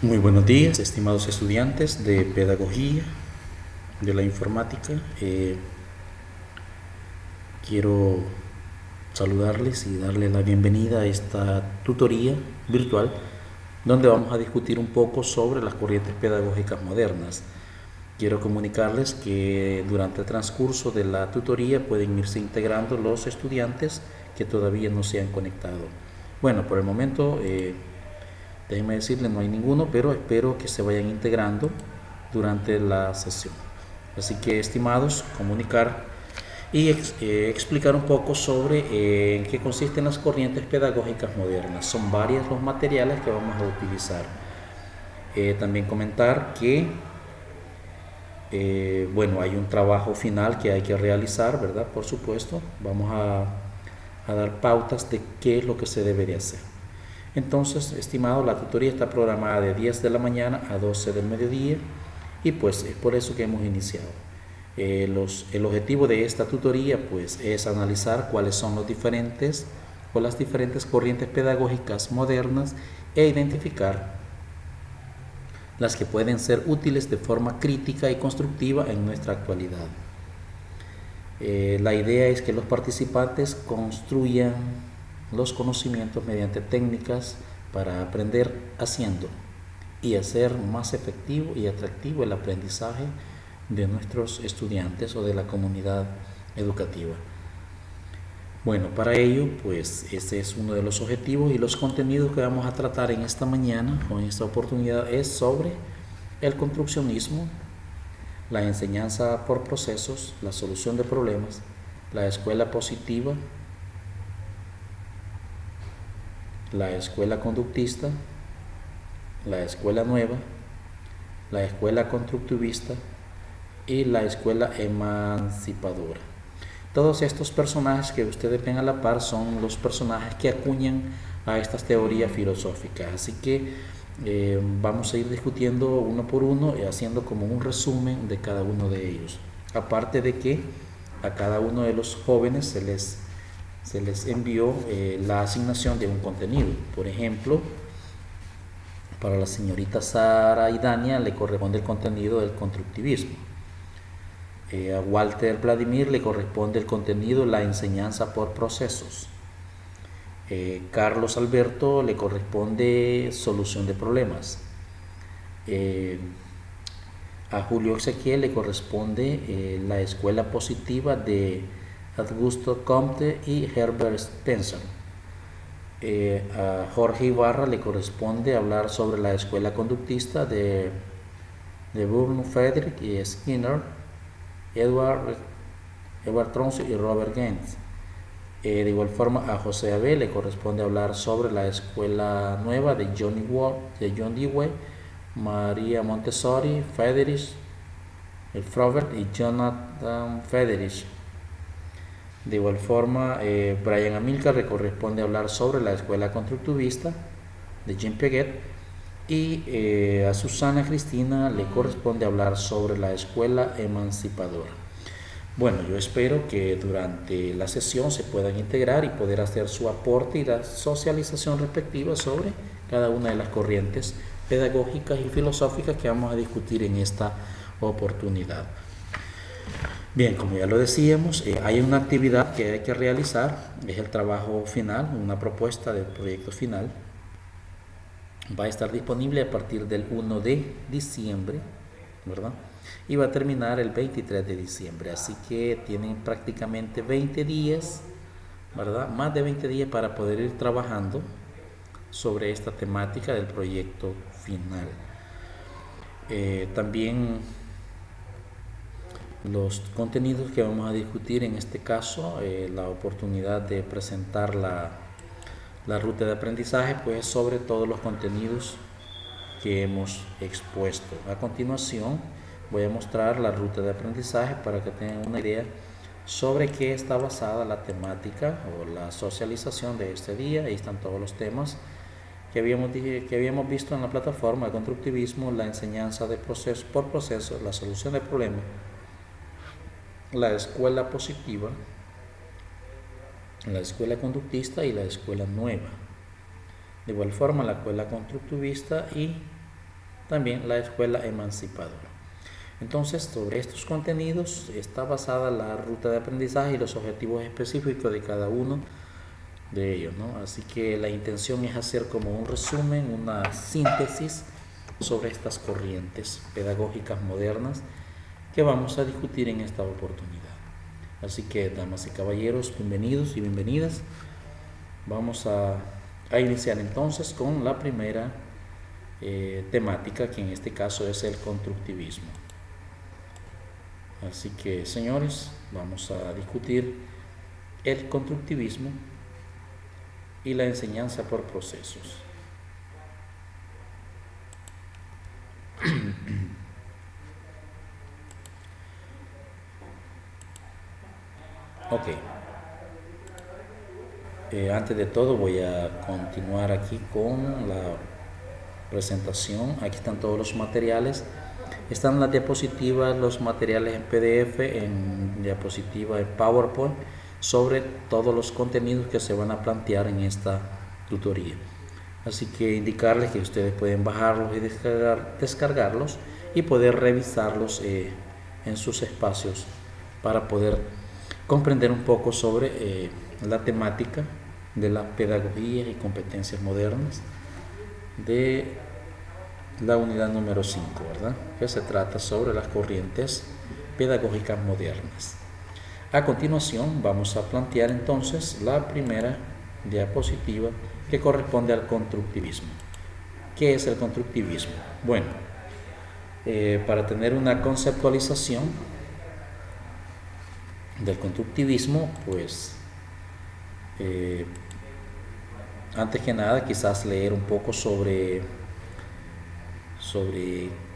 Muy buenos días, estimados estudiantes de Pedagogía de la Informática. Quiero saludarles y darles la bienvenida a esta tutoría virtual donde vamos a discutir un poco sobre las corrientes pedagógicas modernas. Quiero comunicarles que durante el transcurso de la tutoría pueden irse integrando los estudiantes que todavía no se han conectado. Bueno, por el momento déjenme decirles, no hay ninguno, pero espero que se vayan integrando durante la sesión. Así que, estimados, comunicar y explicar un poco sobre en qué consisten las corrientes pedagógicas modernas. Son varios los materiales que vamos a utilizar. También comentar que, bueno, hay un trabajo final que hay que realizar, ¿verdad? Por supuesto, vamos a dar pautas de qué es lo que se debería hacer. Entonces, estimado, la tutoría está programada de 10 de la mañana a 12 del mediodía y pues es por eso que hemos iniciado. El objetivo de esta tutoría pues es analizar cuáles son los diferentes o las diferentes corrientes pedagógicas modernas e identificar las que pueden ser útiles de forma crítica y constructiva en nuestra actualidad. La idea es que los participantes construyan los conocimientos mediante técnicas para aprender haciendo y hacer más efectivo y atractivo el aprendizaje de nuestros estudiantes o de la comunidad educativa. Bueno, para ello, pues este es uno de los objetivos y los contenidos que vamos a tratar en esta mañana o en esta oportunidad es sobre el construccionismo, la enseñanza por procesos, la solución de problemas, la escuela positiva, la escuela conductista, la escuela nueva, la escuela constructivista y la escuela emancipadora. Todos estos personajes que ustedes ven a la par son los personajes que acuñan a estas teorías filosóficas. Así que vamos a ir discutiendo uno por uno y haciendo como un resumen de cada uno de ellos. Aparte de que a cada uno de los jóvenes se les envió la asignación de un contenido. Por ejemplo, para la señorita Sara y Dania le corresponde el contenido del constructivismo. A Walter Vladimir le corresponde el contenido la enseñanza por procesos. Carlos Alberto le corresponde solución de problemas. A Julio Ezequiel le corresponde la escuela positiva de Augusto Comte y Herbert Spencer. A Jorge Ibarra le corresponde hablar sobre la escuela conductista de Bruno Frederick y Skinner, Edward Troncio y Robert Gens. De igual forma, a José Abel le corresponde hablar sobre la escuela nueva de John Dewey, María Montessori, Friedrich, Froebert y Jonathan Friedrich. De igual forma, Brian Amilcar le corresponde hablar sobre la escuela constructivista de Jean Piaget y a Susana Cristina le corresponde hablar sobre la escuela emancipadora. Bueno, yo espero que durante la sesión se puedan integrar y poder hacer su aporte y la socialización respectiva sobre cada una de las corrientes pedagógicas y filosóficas que vamos a discutir en esta oportunidad. Bien, como ya lo decíamos, hay una actividad que hay que realizar, es el trabajo final, una propuesta de proyecto final. Va a estar disponible a partir del 1 de diciembre, ¿verdad? Y va a terminar el 23 de diciembre, así que tienen prácticamente 20 días, ¿verdad? Más de 20 días para poder ir trabajando sobre esta temática del proyecto final. También los contenidos que vamos a discutir en este caso, la oportunidad de presentar la ruta de aprendizaje, pues sobre todos los contenidos que hemos expuesto. A continuación voy a mostrar la ruta de aprendizaje para que tengan una idea sobre qué está basada la temática o la socialización de este día. Ahí están todos los temas que habíamos visto en la plataforma: el constructivismo, la enseñanza de proceso por proceso, la solución de problemas, la escuela positiva, la escuela conductista y la escuela nueva. De igual forma, la escuela constructivista y también la escuela emancipadora. Entonces, sobre estos contenidos está basada la ruta de aprendizaje y los objetivos específicos de cada uno de ellos, ¿no? Así que la intención es hacer como un resumen, una síntesis sobre estas corrientes pedagógicas modernas que vamos a discutir en esta oportunidad. Así que, damas y caballeros, bienvenidos y bienvenidas. Vamos a iniciar entonces con la primera temática, que en este caso es el constructivismo. Así que, señores, vamos a discutir el constructivismo y la enseñanza por procesos. Ok. Antes de todo voy a continuar aquí con la presentación. Aquí están todos los materiales. Están las diapositivas, los materiales en PDF, en diapositiva en PowerPoint, sobre todos los contenidos que se van a plantear en esta tutoría. Así que indicarles que ustedes pueden bajarlos y descargarlos y poder revisarlos en sus espacios para poder comprender un poco sobre la temática de las pedagogías y competencias modernas de la unidad número 5, ¿verdad? Que se trata sobre las corrientes pedagógicas modernas. A continuación vamos a plantear entonces la primera diapositiva, que corresponde al constructivismo. ¿Qué es el constructivismo? Bueno, para tener una conceptualización del constructivismo, pues antes que nada quizás leer un poco sobre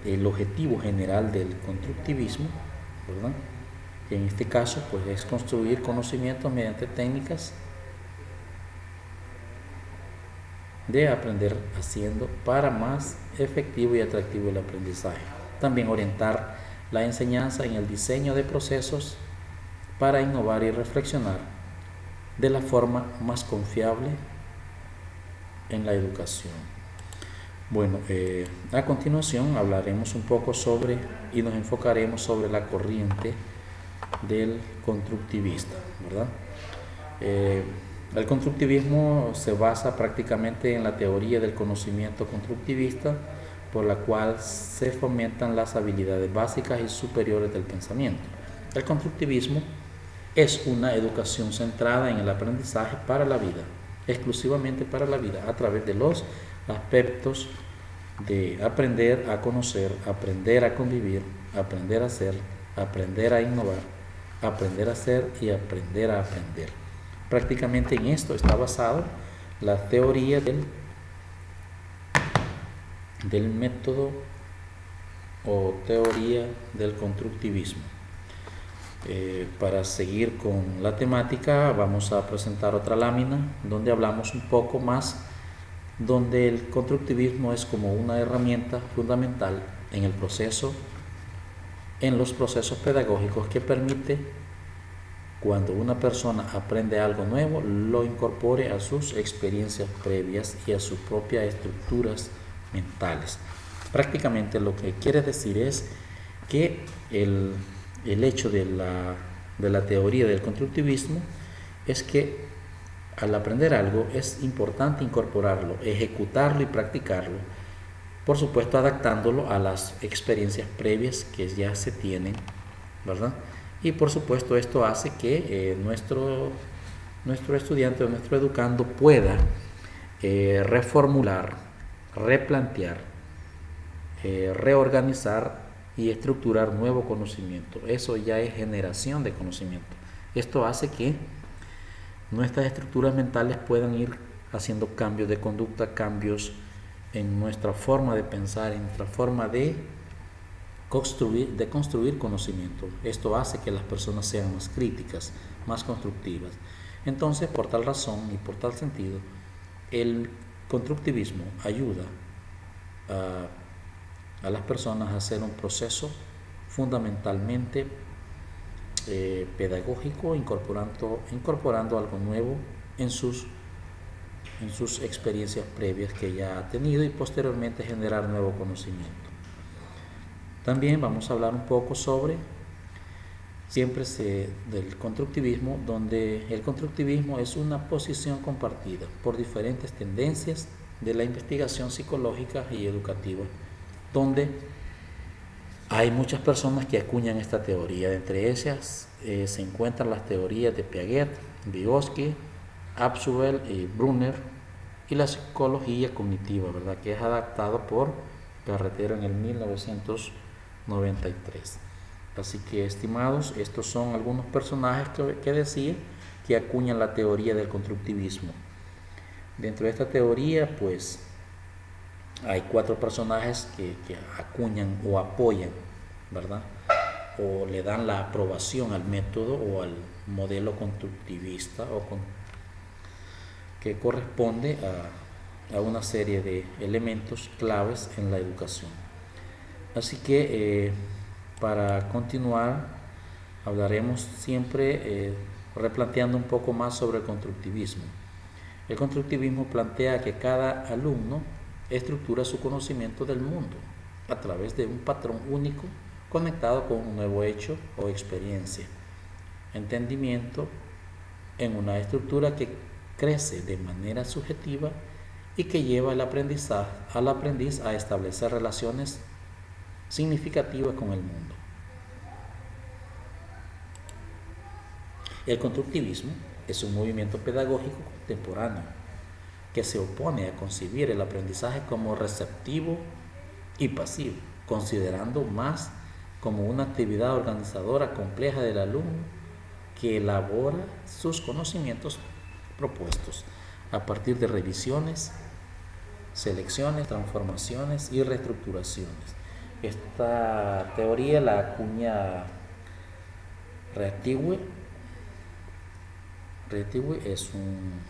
el objetivo general del constructivismo, ¿verdad? Que en este caso pues es construir conocimientos mediante técnicas de aprender haciendo para más efectivo y atractivo el aprendizaje. También orientar la enseñanza en el diseño de procesos para innovar y reflexionar de la forma más confiable en la educación. Bueno, a continuación hablaremos un poco sobre y nos enfocaremos sobre la corriente del constructivista, ¿verdad? El constructivismo se basa prácticamente en la teoría del conocimiento constructivista, por la cual se fomentan las habilidades básicas y superiores del pensamiento. El constructivismo es una educación centrada en el aprendizaje para la vida, exclusivamente para la vida, a través de los aspectos de aprender a conocer, aprender a convivir, aprender a ser, aprender a innovar, aprender a ser y aprender a aprender. Prácticamente en esto está basado la teoría del método o teoría del constructivismo. Para seguir con la temática, vamos a presentar otra lámina donde hablamos un poco más, donde el constructivismo es como una herramienta fundamental en el proceso, en los procesos pedagógicos, que permite, cuando una persona aprende algo nuevo, lo incorpore a sus experiencias previas y a sus propias estructuras mentales. Prácticamente lo que quiere decir es que el hecho de la teoría del constructivismo es que al aprender algo es importante incorporarlo, ejecutarlo y practicarlo, por supuesto adaptándolo a las experiencias previas que ya se tienen, ¿verdad? Y por supuesto esto hace que nuestro estudiante o nuestro educando pueda reformular, replantear, reorganizar y estructurar nuevo conocimiento. Eso ya es generación de conocimiento. Esto hace que nuestras estructuras mentales puedan ir haciendo cambios de conducta, cambios en nuestra forma de pensar, en nuestra forma de construir conocimiento. Esto hace que las personas sean más críticas, más constructivas. Entonces, por tal razón y por tal sentido, el constructivismo ayuda a las personas a hacer un proceso fundamentalmente pedagógico, incorporando algo nuevo en sus en sus experiencias previas que ya ha tenido y posteriormente generar nuevo conocimiento. También vamos a hablar un poco sobre del constructivismo, donde el constructivismo es una posición compartida por diferentes tendencias de la investigación psicológica y educativa, donde hay muchas personas que acuñan esta teoría. Entre ellas se encuentran las teorías de Piaget, Vygotsky, Abzugel y Brunner, y la psicología cognitiva, ¿verdad?, que es adaptado por Carretero en el 1993. Así que, estimados, estos son algunos personajes que decía que acuñan la teoría del constructivismo. Dentro de esta teoría, pues, hay 4 personajes que acuñan o apoyan, ¿verdad?, o le dan la aprobación al método o al modelo constructivista que corresponde a una serie de elementos claves en la educación. Así que para continuar hablaremos siempre replanteando un poco más sobre el constructivismo. El constructivismo plantea que cada alumno estructura su conocimiento del mundo a través de un patrón único conectado con un nuevo hecho o experiencia, entendimiento, en una estructura que crece de manera subjetiva y que lleva al aprendiz a establecer relaciones significativas con el mundo. El constructivismo es un movimiento pedagógico contemporáneo que se opone a concebir el aprendizaje como receptivo y pasivo, considerando más como una actividad organizadora compleja del alumno que elabora sus conocimientos propuestos a partir de revisiones, selecciones, transformaciones y reestructuraciones. Esta teoría la acuña Reactive es un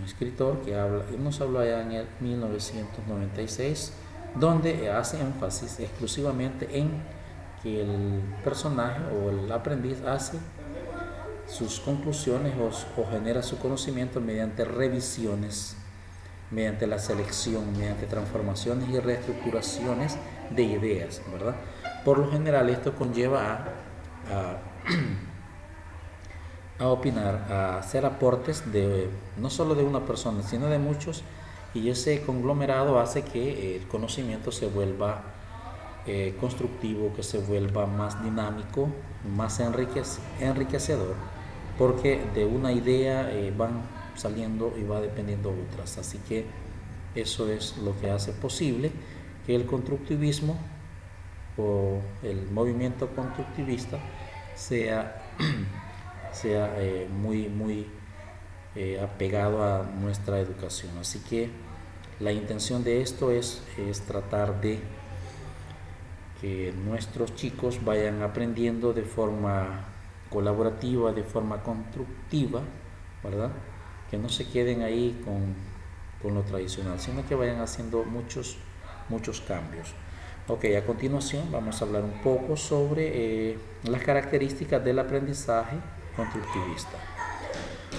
escritor que nos habló allá en el 1996, donde hace énfasis exclusivamente en que el personaje o el aprendiz hace sus conclusiones o genera su conocimiento mediante revisiones, mediante la selección, mediante transformaciones y reestructuraciones de ideas, ¿verdad? Por lo general esto conlleva a opinar, a hacer aportes no solo de una persona, sino de muchos, y ese conglomerado hace que el conocimiento se vuelva constructivo, que se vuelva más dinámico, más enriquecedor, porque de una idea van saliendo y va dependiendo otras. Así que eso es lo que hace posible que el constructivismo o el movimiento constructivista sea muy apegado a nuestra educación. Así que la intención de esto es tratar de que nuestros chicos vayan aprendiendo de forma colaborativa, de forma constructiva, ¿verdad? Que no se queden ahí con lo tradicional, sino que vayan haciendo muchos cambios. Ok, a continuación vamos a hablar un poco sobre las características del aprendizaje constructivista.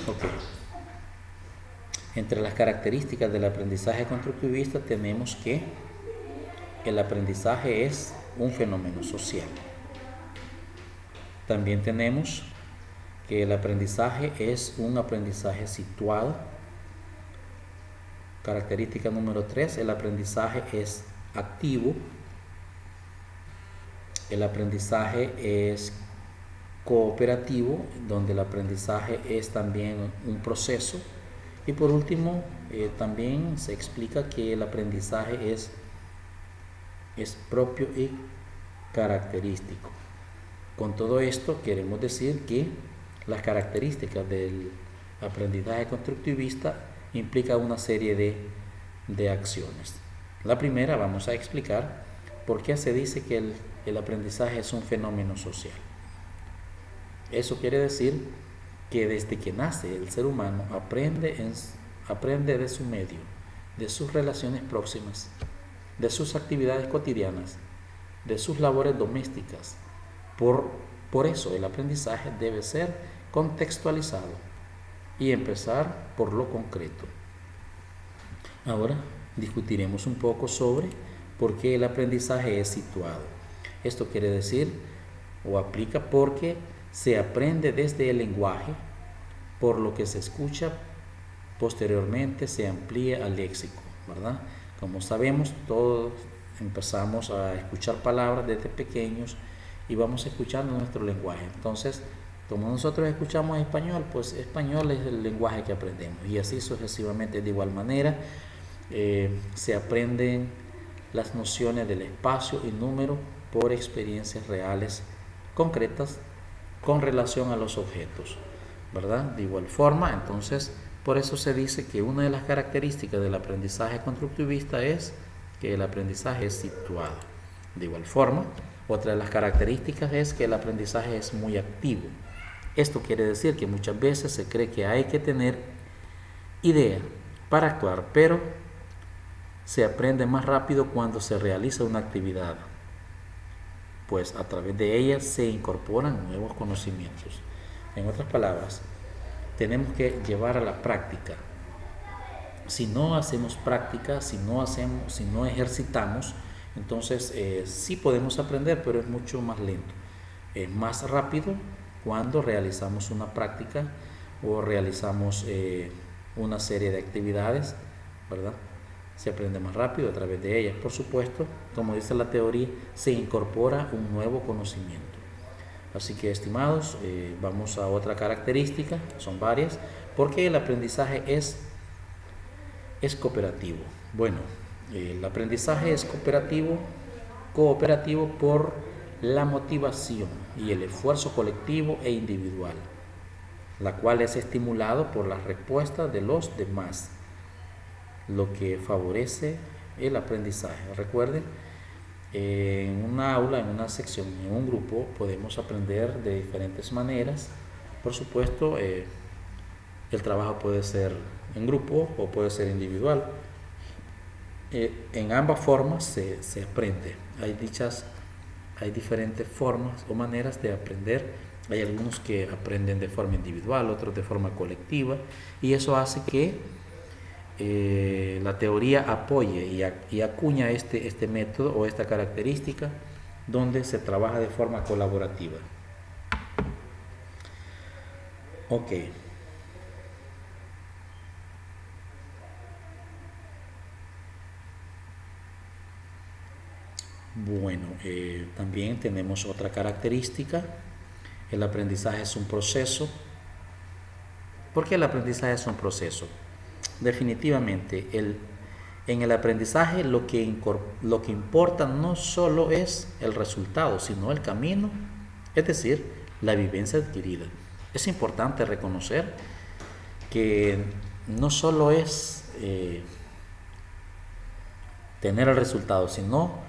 Ok. Entre las características del aprendizaje constructivista tenemos que el aprendizaje es un fenómeno social. También tenemos que el aprendizaje es un aprendizaje situado. Característica número 3, el aprendizaje es activo. El aprendizaje es cooperativo, donde el aprendizaje es también un proceso. Y por último, también se explica que el aprendizaje es propio y característico. Con todo esto queremos decir que las características del aprendizaje constructivista implican una serie de acciones. La primera, vamos a explicar por qué se dice que el aprendizaje es un fenómeno social. Eso quiere decir que desde que nace el ser humano aprende de su medio, de sus relaciones próximas, de sus actividades cotidianas, de sus labores domésticas. Por eso el aprendizaje debe ser contextualizado, y empezar por lo concreto. Ahora discutiremos un poco sobre por qué el aprendizaje es situado. Esto quiere decir o aplica porque se aprende desde el lenguaje, por lo que se escucha posteriormente se amplía al léxico, ¿verdad? Como sabemos, todos empezamos a escuchar palabras desde pequeños y vamos escuchando nuestro lenguaje. Entonces, como nosotros escuchamos español, pues español es el lenguaje que aprendemos y así sucesivamente. De igual manera, se aprenden las nociones del espacio y número por experiencias reales concretas con relación a los objetos, ¿verdad? De igual forma, entonces, por eso se dice que una de las características del aprendizaje constructivista es que el aprendizaje es situado. De igual forma, otra de las características es que el aprendizaje es muy activo. Esto quiere decir que muchas veces se cree que hay que tener idea para actuar, pero se aprende más rápido cuando se realiza una actividad, pues a través de ella se incorporan nuevos conocimientos. En otras palabras, tenemos que llevar a la práctica. Si no hacemos práctica, si no ejercitamos, entonces sí podemos aprender, pero es mucho más lento. Es más rápido cuando realizamos una práctica o realizamos una serie de actividades, ¿verdad? Se aprende más rápido a través de ellas. Por supuesto, como dice la teoría, se incorpora un nuevo conocimiento. Así que, estimados, vamos a otra característica, son varias, porque el aprendizaje es cooperativo. Bueno, el aprendizaje es cooperativo por la motivación y el esfuerzo colectivo e individual, la cual es estimulado por las respuestas de los demás, lo que favorece el aprendizaje. Recuerden, en una aula, en una sección, en un grupo, podemos aprender de diferentes maneras. Por supuesto, el trabajo puede ser en grupo o puede ser individual. En ambas formas se aprende. Hay diferentes formas o maneras de aprender. Hay algunos que aprenden de forma individual, otros de forma colectiva, y eso hace que la teoría apoye y acuña este método o esta característica donde se trabaja de forma colaborativa. Ok. Bueno, también tenemos otra característica. El aprendizaje es un proceso. ¿Por qué el aprendizaje es un proceso? Definitivamente, en el aprendizaje lo que importa no solo es el resultado, sino el camino, es decir, la vivencia adquirida. Es importante reconocer que no solo es tener el resultado, sino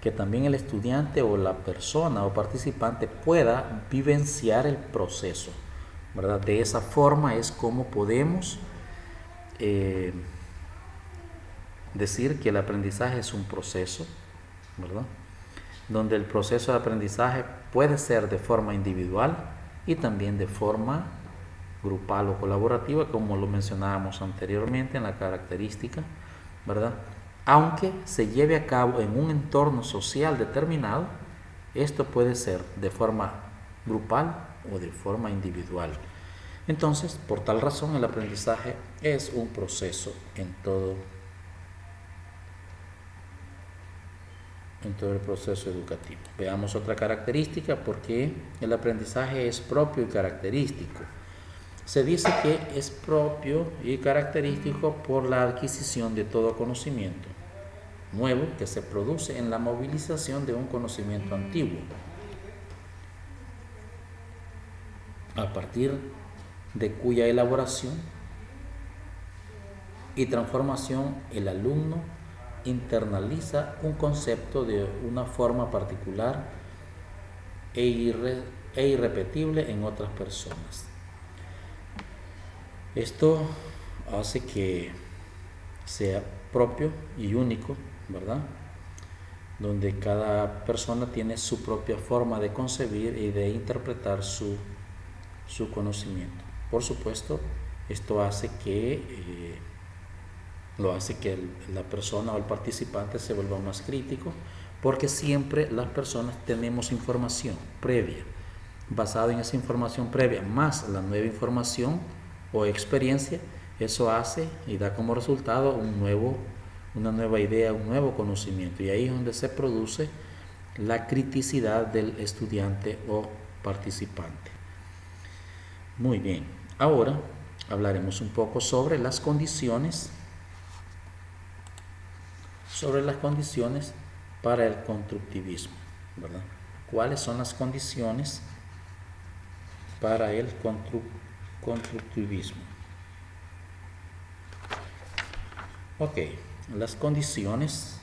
que también el estudiante o la persona o participante pueda vivenciar el proceso, ¿verdad? De esa forma es como podemos decir que el aprendizaje es un proceso, ¿verdad? Donde el proceso de aprendizaje puede ser de forma individual y también de forma grupal o colaborativa, como lo mencionábamos anteriormente en la característica, ¿verdad? Aunque se lleve a cabo en un entorno social determinado, esto puede ser de forma grupal o de forma individual. Entonces, por tal razón, el aprendizaje es un proceso en todo el proceso educativo. Veamos otra característica, porque el aprendizaje es propio y característico. Se dice que es propio y característico por la adquisición de todo conocimiento nuevo que se produce en la movilización de un conocimiento antiguo. A partir de cuya elaboración y transformación el alumno internaliza un concepto de una forma particular e irrepetible en otras personas. Esto hace que sea propio y único, ¿verdad? Donde cada persona tiene su propia forma de concebir y de interpretar su conocimiento. Por supuesto, Esto hace que la persona o el participante se vuelva más crítico, porque siempre las personas tenemos información previa. Basado en esa información previa más la nueva información o experiencia, eso hace y da como resultado una nueva idea, un nuevo conocimiento, y ahí es donde se produce la criticidad del estudiante o participante. Muy bien, ahora hablaremos un poco sobre las condiciones para el constructivismo, ¿verdad? ¿Cuáles son las condiciones para el constructivismo? Ok, las condiciones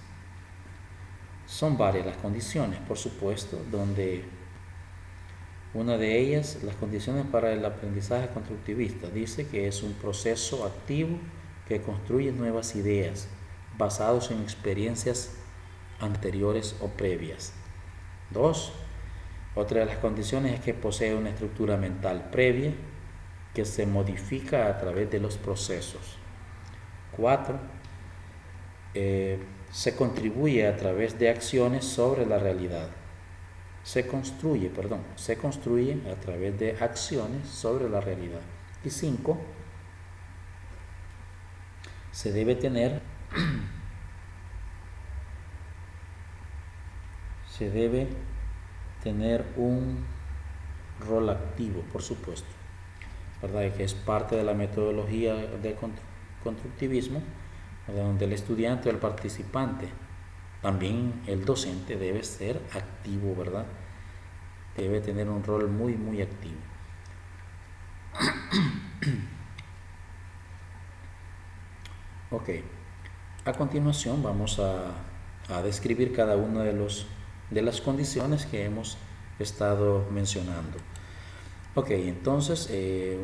son varias, las condiciones, por supuesto, donde una de ellas, las condiciones para el aprendizaje constructivista, dice que es un proceso activo que construye nuevas ideas basados en experiencias anteriores o previas. 2. Otra de las condiciones es que posee una estructura mental previa que se modifica a través de los procesos. 4. Se contribuye a través de acciones sobre la realidad. Se construye a través de acciones sobre la realidad. Y 5. Se debe tener un rol activo, por supuesto, ¿verdad? Que es parte de la metodología de constructivismo, ¿verdad? Donde el estudiante o el participante, también el docente, debe ser activo, ¿verdad? Debe tener un rol muy, muy activo. Ok, a continuación vamos a describir cada una de las condiciones que hemos estado mencionando. Ok, entonces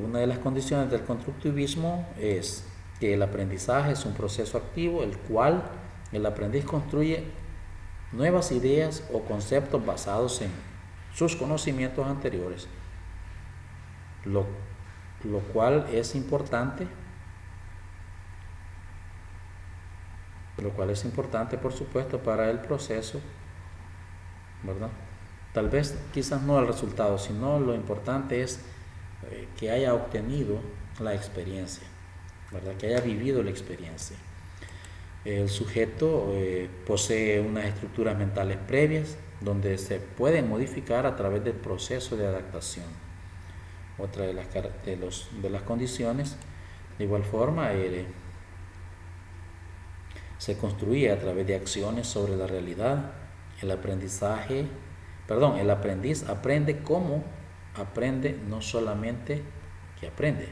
una de las condiciones del constructivismo es que el aprendizaje es un proceso activo, el cual el aprendiz construye nuevas ideas o conceptos basados en sus conocimientos anteriores, lo cual es importante, por supuesto, para el proceso, ¿verdad? Tal vez quizás no el resultado, sino lo importante es que haya obtenido la experiencia, ¿verdad? Que haya vivido la experiencia. El sujeto posee unas estructuras mentales previas donde se pueden modificar a través del proceso de adaptación. Otra de las condiciones, de igual forma, se construye a través de acciones sobre la realidad. El aprendiz aprende cómo aprende, no solamente que aprende,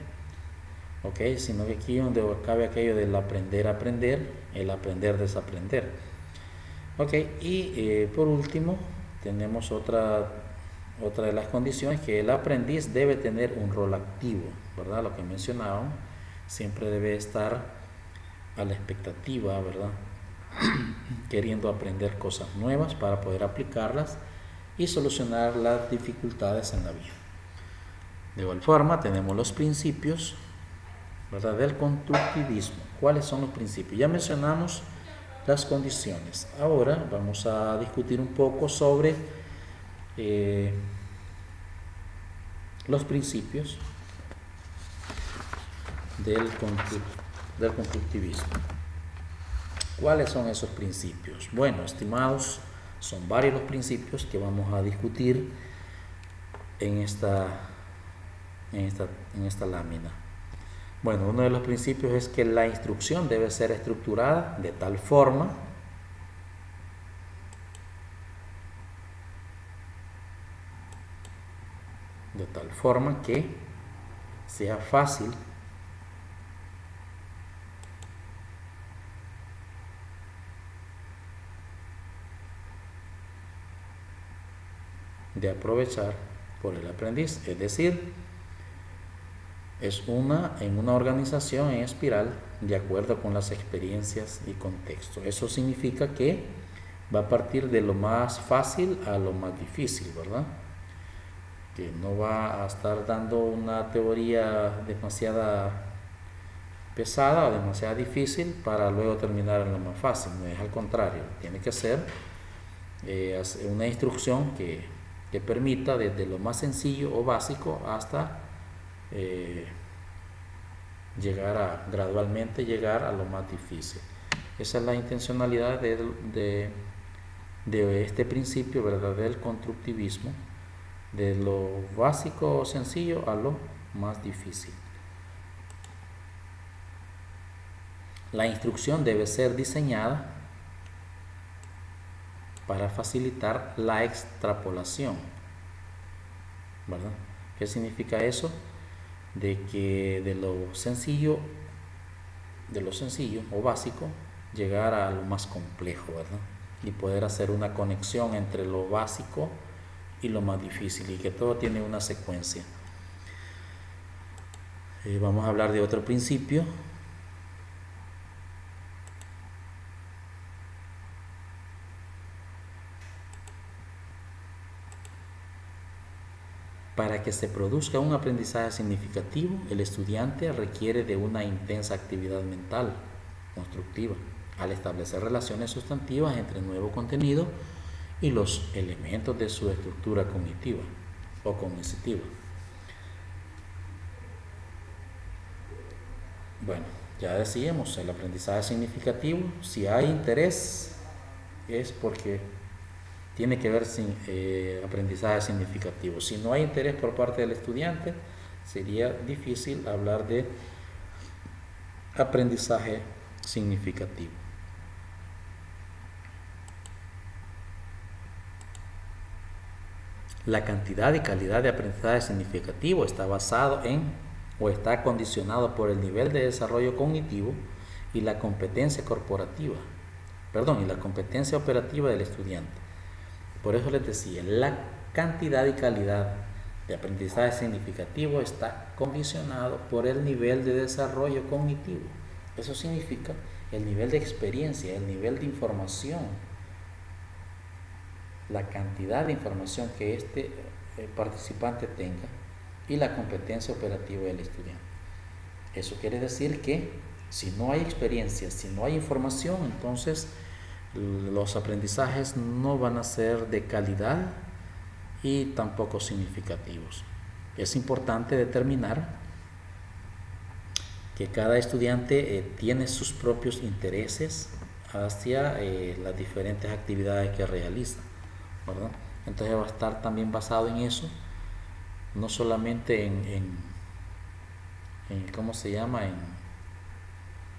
¿ok? Sino que aquí donde cabe aquello del aprender a aprender, el aprender desaprender. Ok, y por último tenemos otra de las condiciones, que el aprendiz debe tener un rol activo, ¿verdad? Lo que mencionábamos, siempre debe estar a la expectativa, ¿verdad? Queriendo aprender cosas nuevas para poder aplicarlas y solucionar las dificultades en la vida. De igual forma tenemos los principios, ¿verdad?, del constructivismo. ¿Cuáles son los principios? Ya mencionamos las condiciones. Ahora vamos a discutir un poco sobre los principios del constructivismo. ¿Cuáles son esos principios? Bueno, estimados, son varios los principios que vamos a discutir en esta lámina. Bueno, uno de los principios es que la instrucción debe ser estructurada de tal forma que sea fácil de aprovechar por el aprendiz, es decir, es en una organización en espiral de acuerdo con las experiencias y contexto. Eso significa que va a partir de lo más fácil a lo más difícil, ¿verdad? Que no va a estar dando una teoría demasiada pesada o demasiado difícil para luego terminar en la más fácil. No es al contrario, tiene que ser una instrucción que permita desde lo más sencillo o básico hasta eh, gradualmente llegar a lo más difícil. Esa es la intencionalidad de este principio, ¿verdad?, del constructivismo, de lo básico o sencillo a lo más difícil. La instrucción debe ser diseñada para facilitar la extrapolación, ¿verdad? ¿Qué significa eso? De que de lo sencillo o básico, llegar a lo más complejo, ¿verdad? Y poder hacer una conexión entre lo básico y lo más difícil, y que todo tiene una secuencia. Vamos a hablar de otro principio. Para que se produzca un aprendizaje significativo, el estudiante requiere de una intensa actividad mental constructiva al establecer relaciones sustantivas entre el nuevo contenido y los elementos de su estructura cognitiva o cognitiva. Bueno, ya decíamos, el aprendizaje significativo, si hay interés, es porque tiene que ver sin aprendizaje significativo. Si no hay interés por parte del estudiante, sería difícil hablar de aprendizaje significativo. La cantidad y calidad de aprendizaje significativo está basado en o está condicionado por el nivel de desarrollo cognitivo y la competencia y la competencia operativa del estudiante. Por eso les decía, la cantidad y calidad de aprendizaje significativo está condicionado por el nivel de desarrollo cognitivo. Eso significa el nivel de experiencia, el nivel de información, la cantidad de información que este participante tenga y la competencia operativa del estudiante. Eso quiere decir que si no hay experiencia, si no hay información, entonces los aprendizajes no van a ser de calidad y tampoco significativos. Es importante determinar que cada estudiante tiene sus propios intereses hacia las diferentes actividades que realiza, ¿verdad? Entonces va a estar también basado en eso, no solamente en ¿cómo se llama?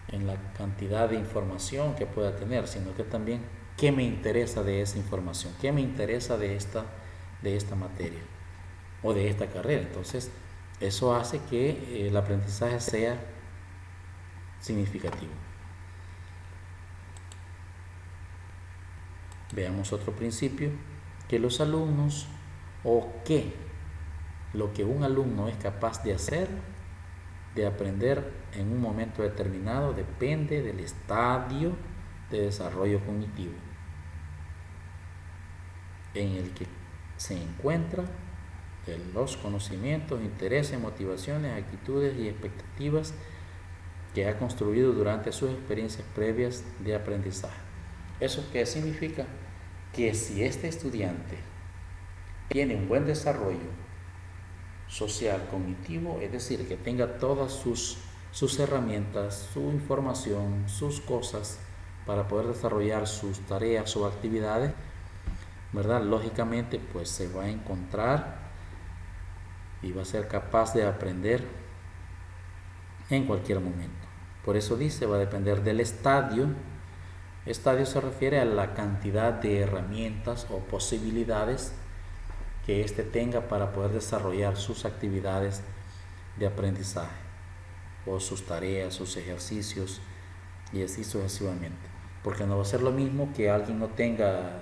En la cantidad de información que pueda tener, sino que también qué me interesa de esa información, qué me interesa de esta materia o de esta carrera. Entonces eso hace que el aprendizaje sea significativo. Veamos otro principio, que los alumnos lo que un alumno es capaz de hacer, de aprender en un momento determinado, depende del estadio de desarrollo cognitivo en el que se encuentra, de los conocimientos, intereses, motivaciones, actitudes y expectativas que ha construido durante sus experiencias previas de aprendizaje. ¿Eso qué significa? Que si este estudiante tiene un buen desarrollo social, cognitivo, es decir, que tenga todas sus herramientas, su información, sus cosas para poder desarrollar sus tareas o actividades, ¿verdad? Lógicamente, pues se va a encontrar y va a ser capaz de aprender en cualquier momento. Por eso dice, va a depender del estadio. Estadio se refiere a la cantidad de herramientas o posibilidades que éste tenga para poder desarrollar sus actividades de aprendizaje o sus tareas, sus ejercicios y así sucesivamente. Porque no va a ser lo mismo que alguien no tenga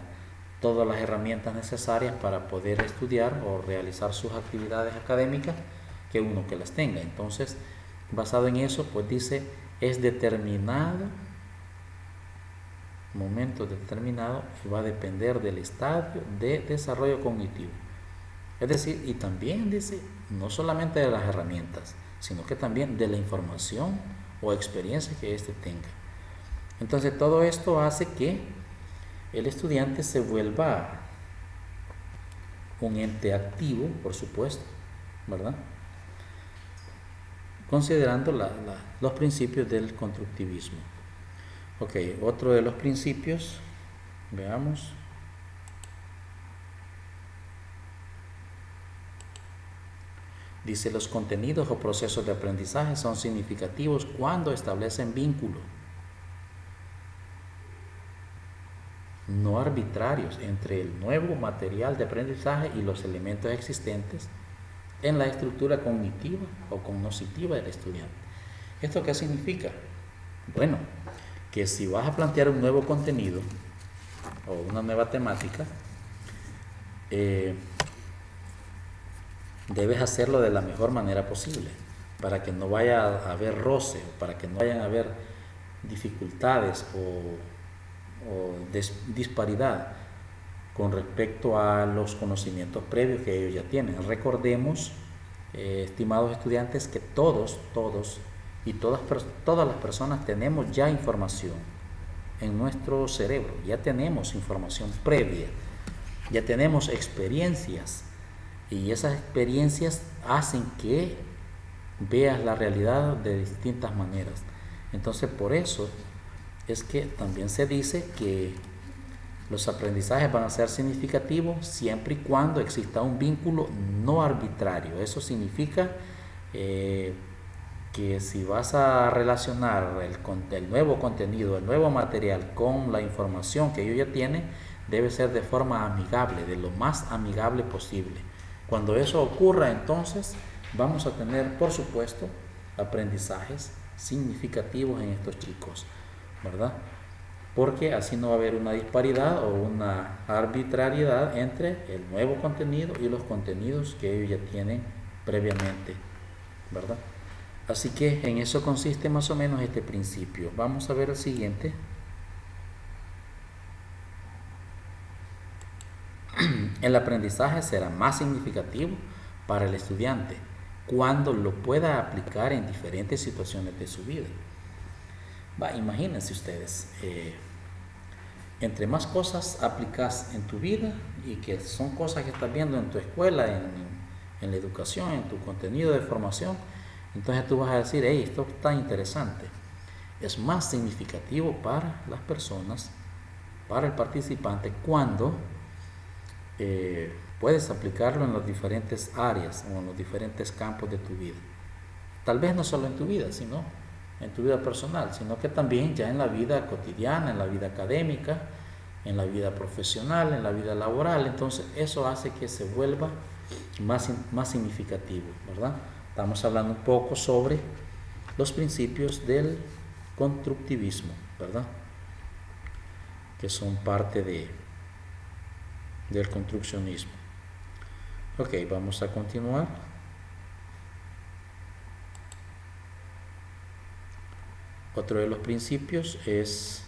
todas las herramientas necesarias para poder estudiar o realizar sus actividades académicas que uno que las tenga. Entonces, basado en eso, pues dice, es determinado, momento determinado, y va a depender del estadio de desarrollo cognitivo. Es decir, y también dice, no solamente de las herramientas, sino que también de la información o experiencia que éste tenga. Entonces todo esto hace que el estudiante se vuelva un ente activo, por supuesto, ¿verdad? Considerando los principios del constructivismo. Ok, otro de los principios, veamos. Dice, los contenidos o procesos de aprendizaje son significativos cuando establecen vínculos no arbitrarios entre el nuevo material de aprendizaje y los elementos existentes en la estructura cognitiva o cognoscitiva del estudiante. ¿Esto qué significa? Bueno, que si vas a plantear un nuevo contenido o una nueva temática, debes hacerlo de la mejor manera posible para que no vaya a haber roce, para que no vayan a haber dificultades o disparidad con respecto a los conocimientos previos que ellos ya tienen. Recordemos, estimados estudiantes, que todos y todas las personas tenemos ya información en nuestro cerebro, ya tenemos información previa, ya tenemos experiencias, y esas experiencias hacen que veas la realidad de distintas maneras. Entonces, por eso es que también se dice que los aprendizajes van a ser significativos siempre y cuando exista un vínculo no arbitrario. Eso significa que si vas a relacionar el nuevo contenido, el nuevo material con la información que ellos ya tienen, debe ser de forma amigable, de lo más amigable posible. Cuando eso ocurra, entonces vamos a tener, por supuesto, aprendizajes significativos en estos chicos, ¿verdad? Porque así no va a haber una disparidad o una arbitrariedad entre el nuevo contenido y los contenidos que ellos ya tienen previamente, ¿verdad? Así que en eso consiste más o menos este principio. Vamos a ver el siguiente. El aprendizaje será más significativo para el estudiante cuando lo pueda aplicar en diferentes situaciones de su vida. Imagínense ustedes, entre más cosas aplicas en tu vida y que son cosas que estás viendo en tu escuela, en la educación, en tu contenido de formación, entonces tú vas a decir, hey, esto está interesante. Es más significativo para las personas, para el participante, cuando puedes aplicarlo en las diferentes áreas o en los diferentes campos de tu vida. Tal vez no solo en tu vida, sino en tu vida personal, sino que también ya en la vida cotidiana, en la vida académica, en la vida profesional, en la vida laboral. Entonces eso hace que se vuelva más significativo, ¿verdad? Estamos hablando un poco sobre los principios del constructivismo, ¿verdad? Que son parte del construccionismo. Ok, vamos a continuar. Otro de los principios es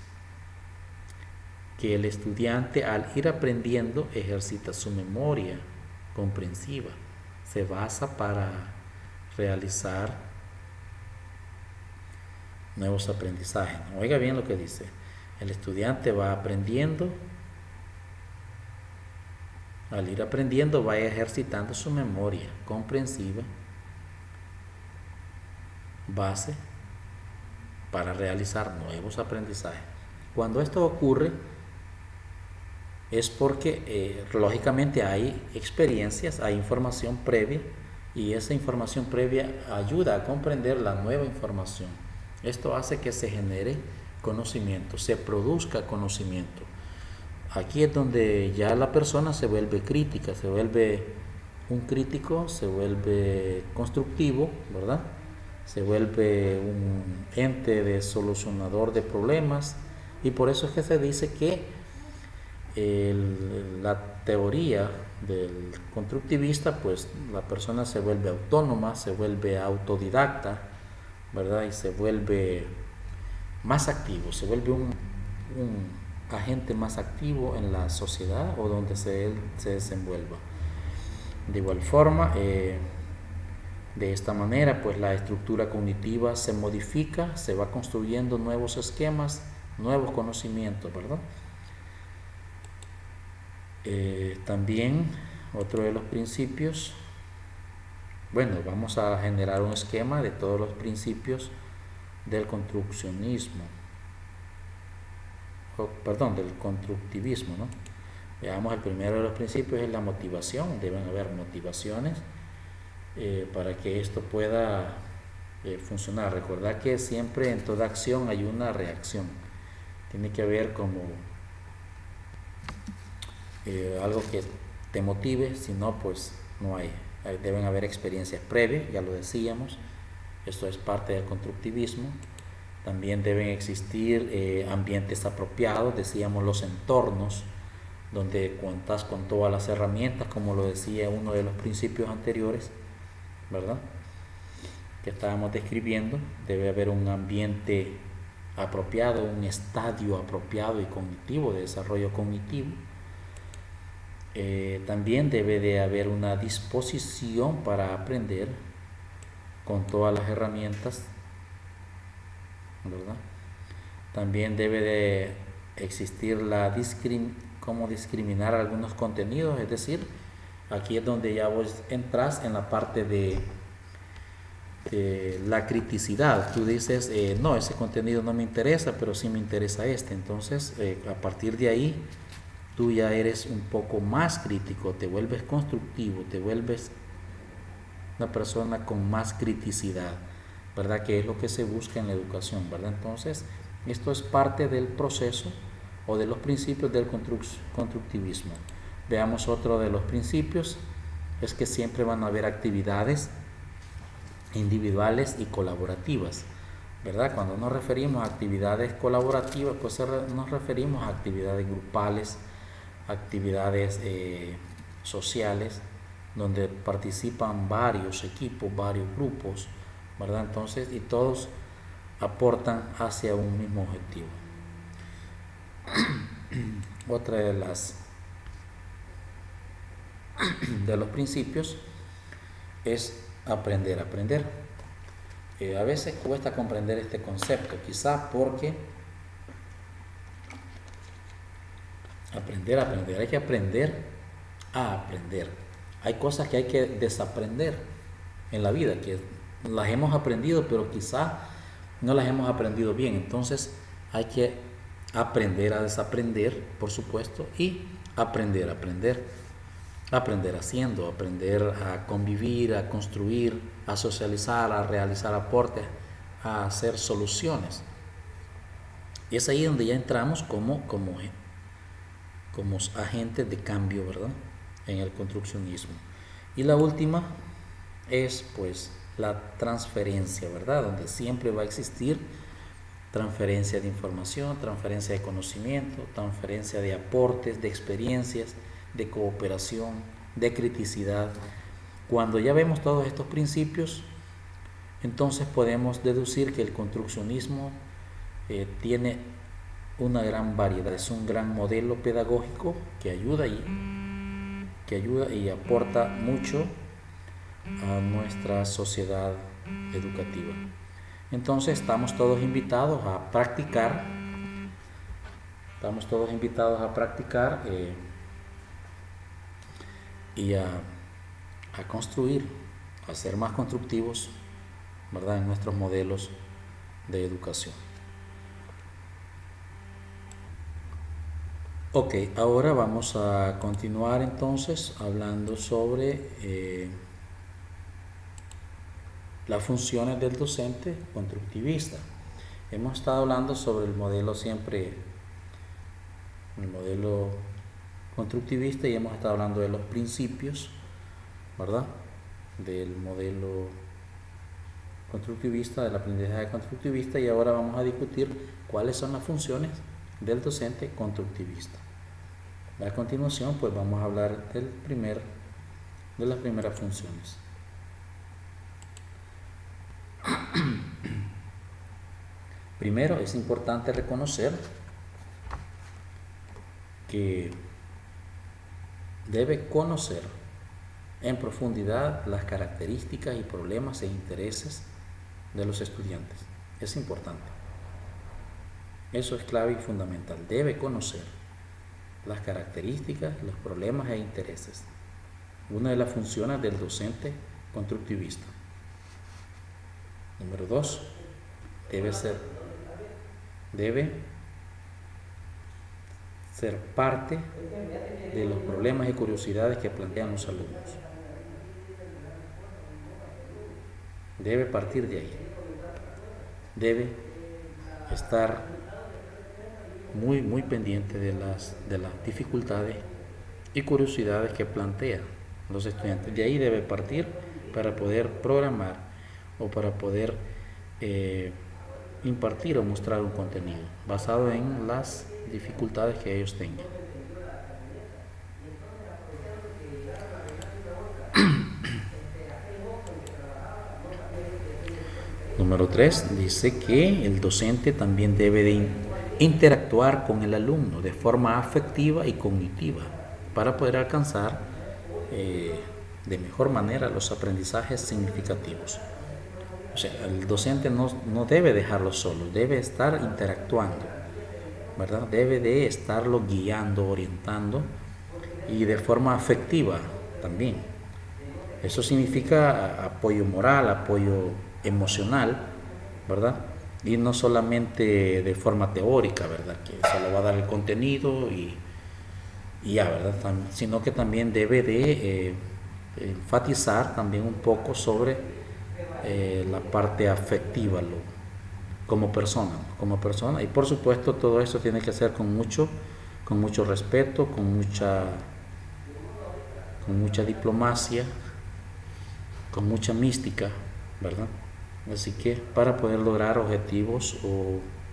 que el estudiante, al ir aprendiendo, ejercita su memoria comprensiva. Se basa para realizar nuevos aprendizajes. Oiga bien lo que dice. El estudiante va aprendiendo. Al ir aprendiendo, va ejercitando su memoria comprensiva, base para realizar nuevos aprendizajes. Cuando esto ocurre, es porque lógicamente hay experiencias, hay información previa, y esa información previa ayuda a comprender la nueva información. Esto hace que se genere conocimiento, se produzca conocimiento. Aquí es donde ya la persona se vuelve crítica, se vuelve un crítico, se vuelve constructivo, ¿verdad? Se vuelve un ente de solucionador de problemas, y por eso es que se dice que la teoría del constructivista, pues la persona se vuelve autónoma, se vuelve autodidacta, ¿verdad? Y se vuelve más activo, se vuelve un agente más activo en la sociedad o donde él se desenvuelva. De igual forma, De esta manera, pues la estructura cognitiva se modifica, se va construyendo nuevos esquemas, nuevos conocimientos, ¿verdad? También otro de los principios, bueno, vamos a generar un esquema de todos los principios del construccionismo, perdón, del constructivismo, ¿no? Veamos, el primero de los principios es la motivación. Deben haber motivaciones para que esto pueda funcionar. Recordad que siempre en toda acción hay una reacción. Tiene que haber como algo que te motive, si no, pues no hay. Deben haber experiencias previas, ya lo decíamos. Esto es parte del constructivismo. También deben existir ambientes apropiados, decíamos los entornos, donde cuentas con todas las herramientas, como lo decía uno de los principios anteriores, ¿verdad? Que estábamos describiendo. Debe haber un ambiente apropiado, un estadio apropiado y cognitivo, de desarrollo cognitivo. También debe de haber una disposición para aprender con todas las herramientas, ¿verdad? También debe de existir cómo discriminar algunos contenidos, es decir, aquí es donde ya vos entras en la parte de la criticidad. Tú dices, no, ese contenido no me interesa, pero sí me interesa este. Entonces, a partir de ahí, tú ya eres un poco más crítico, te vuelves constructivo, te vuelves una persona con más criticidad, ¿verdad? Que es lo que se busca en la educación, ¿verdad? Entonces, esto es parte del proceso o de los principios del constructivismo. Veamos otro de los principios, es que siempre van a haber actividades individuales y colaborativas, ¿verdad? Cuando nos referimos a actividades colaborativas, pues nos referimos a actividades grupales, actividades sociales, donde participan varios equipos, varios grupos, ¿verdad? Entonces, y todos aportan hacia un mismo objetivo. Otra de los principios es aprender a aprender. A veces cuesta comprender este concepto, quizás porque aprender a aprender, hay que aprender a aprender. Hay cosas que hay que desaprender en la vida, que las hemos aprendido, pero quizás no las hemos aprendido bien. Entonces hay que aprender a desaprender, por supuesto, y aprender a aprender. Aprender haciendo, aprender a convivir, a construir, a socializar, a realizar aportes, a hacer soluciones. Y es ahí donde ya entramos como agentes de cambio, ¿verdad? En el construccionismo. Y la última es pues la transferencia, ¿verdad? Donde siempre va a existir transferencia de información, transferencia de conocimiento, transferencia de aportes, de experiencias, de cooperación, de criticidad. Cuando ya vemos todos estos principios, entonces podemos deducir que el construccionismo tiene una gran variedad, es un gran modelo pedagógico que ayuda y aporta mucho a nuestra sociedad educativa. Entonces estamos todos invitados a practicar, y a construir, a ser más constructivos, ¿verdad? En nuestros modelos de educación. Ok, ahora vamos a continuar entonces hablando sobre las funciones del docente constructivista. Hemos estado hablando sobre el modelo constructivista, y hemos estado hablando de los principios, ¿verdad? Del modelo constructivista, del aprendizaje constructivista, y ahora vamos a discutir cuáles son las funciones del docente constructivista. A continuación, pues vamos a hablar de las primeras funciones. Primero, es importante reconocer que debe conocer en profundidad las características y problemas e intereses de los estudiantes. Es importante. Eso es clave y fundamental. Debe conocer las características, los problemas e intereses. Una de las funciones del docente constructivista. Número 2. Debe ser parte de los problemas y curiosidades que plantean los alumnos. Debe partir de ahí. Debe estar muy pendiente de las dificultades y curiosidades que plantean los estudiantes. De ahí debe partir para poder programar o para poder impartir o mostrar un contenido basado en las dificultades que ellos tengan. Número 3 dice que el docente también debe de interactuar con el alumno de forma afectiva y cognitiva para poder alcanzar de mejor manera los aprendizajes significativos. O sea, el docente no debe dejarlo solo, debe estar interactuando, ¿verdad? Debe de estarlo guiando, orientando y de forma afectiva también. Eso significa apoyo moral, apoyo emocional, ¿verdad? Y no solamente de forma teórica, ¿verdad? Que solo va a dar el contenido y ya, ¿verdad? Sino que también debe de enfatizar también un poco sobre la parte afectiva como persona. Y por supuesto todo eso tiene que ser con mucho respeto, con mucha diplomacia, con mucha mística, ¿verdad? Así que para poder lograr objetivos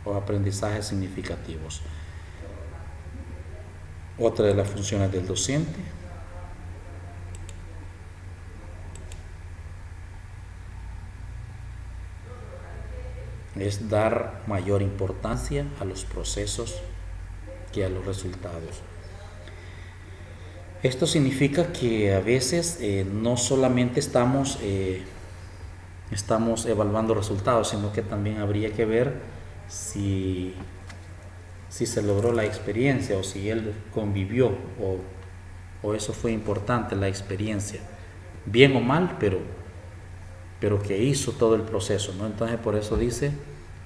o aprendizajes significativos. Otra de las funciones del docente es dar mayor importancia a los procesos que a los resultados. Esto significa que a veces no solamente estamos evaluando resultados, sino que también habría que ver si se logró la experiencia o si él convivió o eso fue importante, la experiencia, bien o mal, pero que hizo todo el proceso, ¿no? Entonces por eso dice,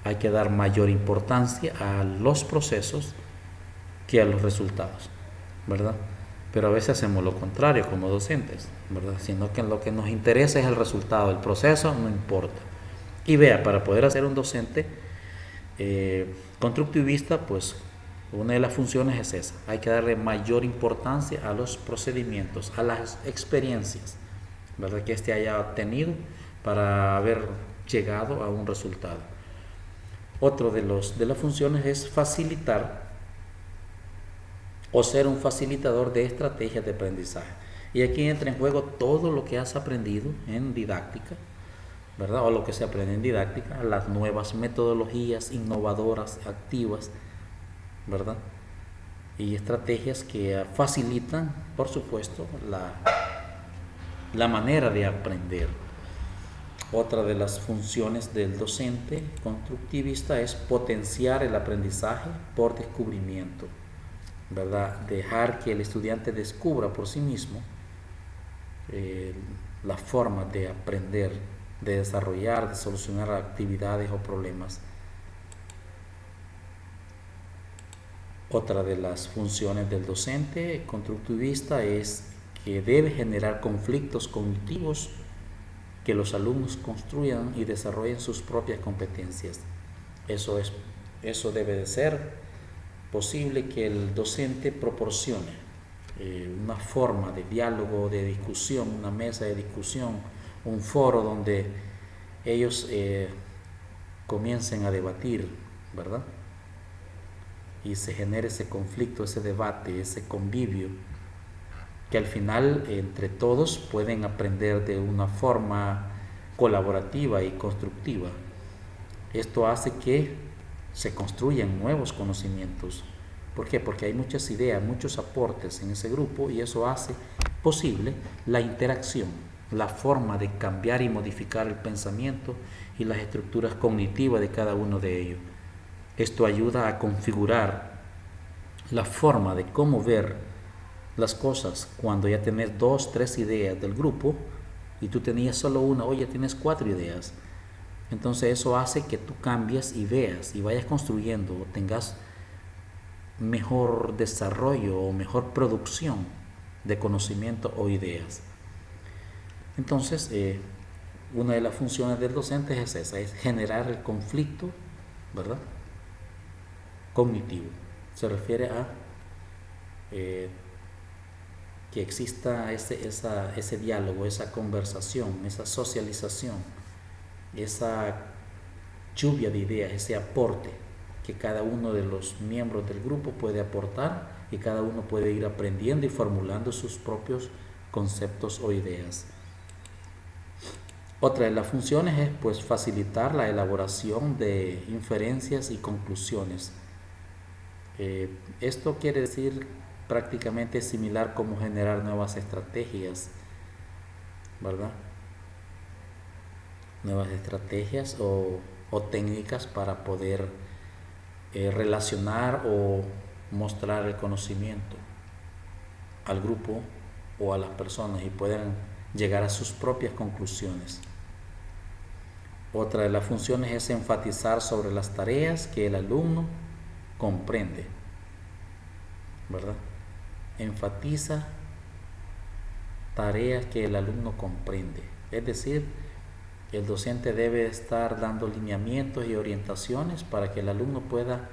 hay que dar mayor importancia a los procesos que a los resultados, ¿verdad? Pero a veces hacemos lo contrario como docentes, ¿verdad? Sino que lo que nos interesa es el resultado, el proceso no importa. Y vea, para poder hacer un docente constructivista, pues una de las funciones es esa. Hay que darle mayor importancia a los procedimientos, a las experiencias, ¿verdad? Que éste haya tenido para haber llegado a un resultado. Otro de las funciones es facilitar o ser un facilitador de estrategias de aprendizaje. Y aquí entra en juego todo lo que has aprendido en didáctica, ¿verdad? O lo que se aprende en didáctica, las nuevas metodologías innovadoras, activas, ¿verdad? Y estrategias que facilitan, por supuesto, la manera de aprender. Otra de las funciones del docente constructivista es potenciar el aprendizaje por descubrimiento, ¿verdad? Dejar que el estudiante descubra por sí mismo la forma de aprender, de desarrollar, de solucionar actividades o problemas. Otra de las funciones del docente constructivista es que debe generar conflictos cognitivos, que los alumnos construyan y desarrollen sus propias competencias. Eso debe de ser posible, que el docente proporcione una forma de diálogo, de discusión, una mesa de discusión, un foro donde ellos comiencen a debatir, ¿verdad? Y se genere ese conflicto, ese debate, ese convivio, que al final entre todos pueden aprender de una forma colaborativa y constructiva. Esto hace que se construyan nuevos conocimientos, ¿Por qué? Porque hay muchas ideas, muchos aportes en ese grupo y eso hace posible la interacción, la forma de cambiar y modificar el pensamiento y las estructuras cognitivas de cada uno de ellos. Esto ayuda a configurar la forma de cómo ver las cosas cuando ya tenés 2, 3 ideas del grupo y tú tenías solo una, hoy ya tienes 4 ideas. Entonces eso hace que tú cambies y veas y vayas construyendo o tengas mejor desarrollo o mejor producción de conocimiento o ideas. Entonces, una de las funciones del docente es esa, es generar el conflicto, ¿verdad? Cognitivo. Se refiere a que exista ese diálogo, esa conversación, esa socialización, esa lluvia de ideas, ese aporte que cada uno de los miembros del grupo puede aportar y cada uno puede ir aprendiendo y formulando sus propios conceptos o ideas. Otra de las funciones es pues facilitar la elaboración de inferencias y conclusiones. Esto quiere decir prácticamente similar como generar nuevas estrategias, ¿verdad? Nuevas estrategias o técnicas para poder relacionar o mostrar el conocimiento al grupo o a las personas y puedan llegar a sus propias conclusiones. Otra de las funciones es enfatizar sobre las tareas que el alumno comprende, ¿verdad? Enfatiza tareas que el alumno comprende. Es decir, el docente debe estar dando lineamientos y orientaciones para que el alumno pueda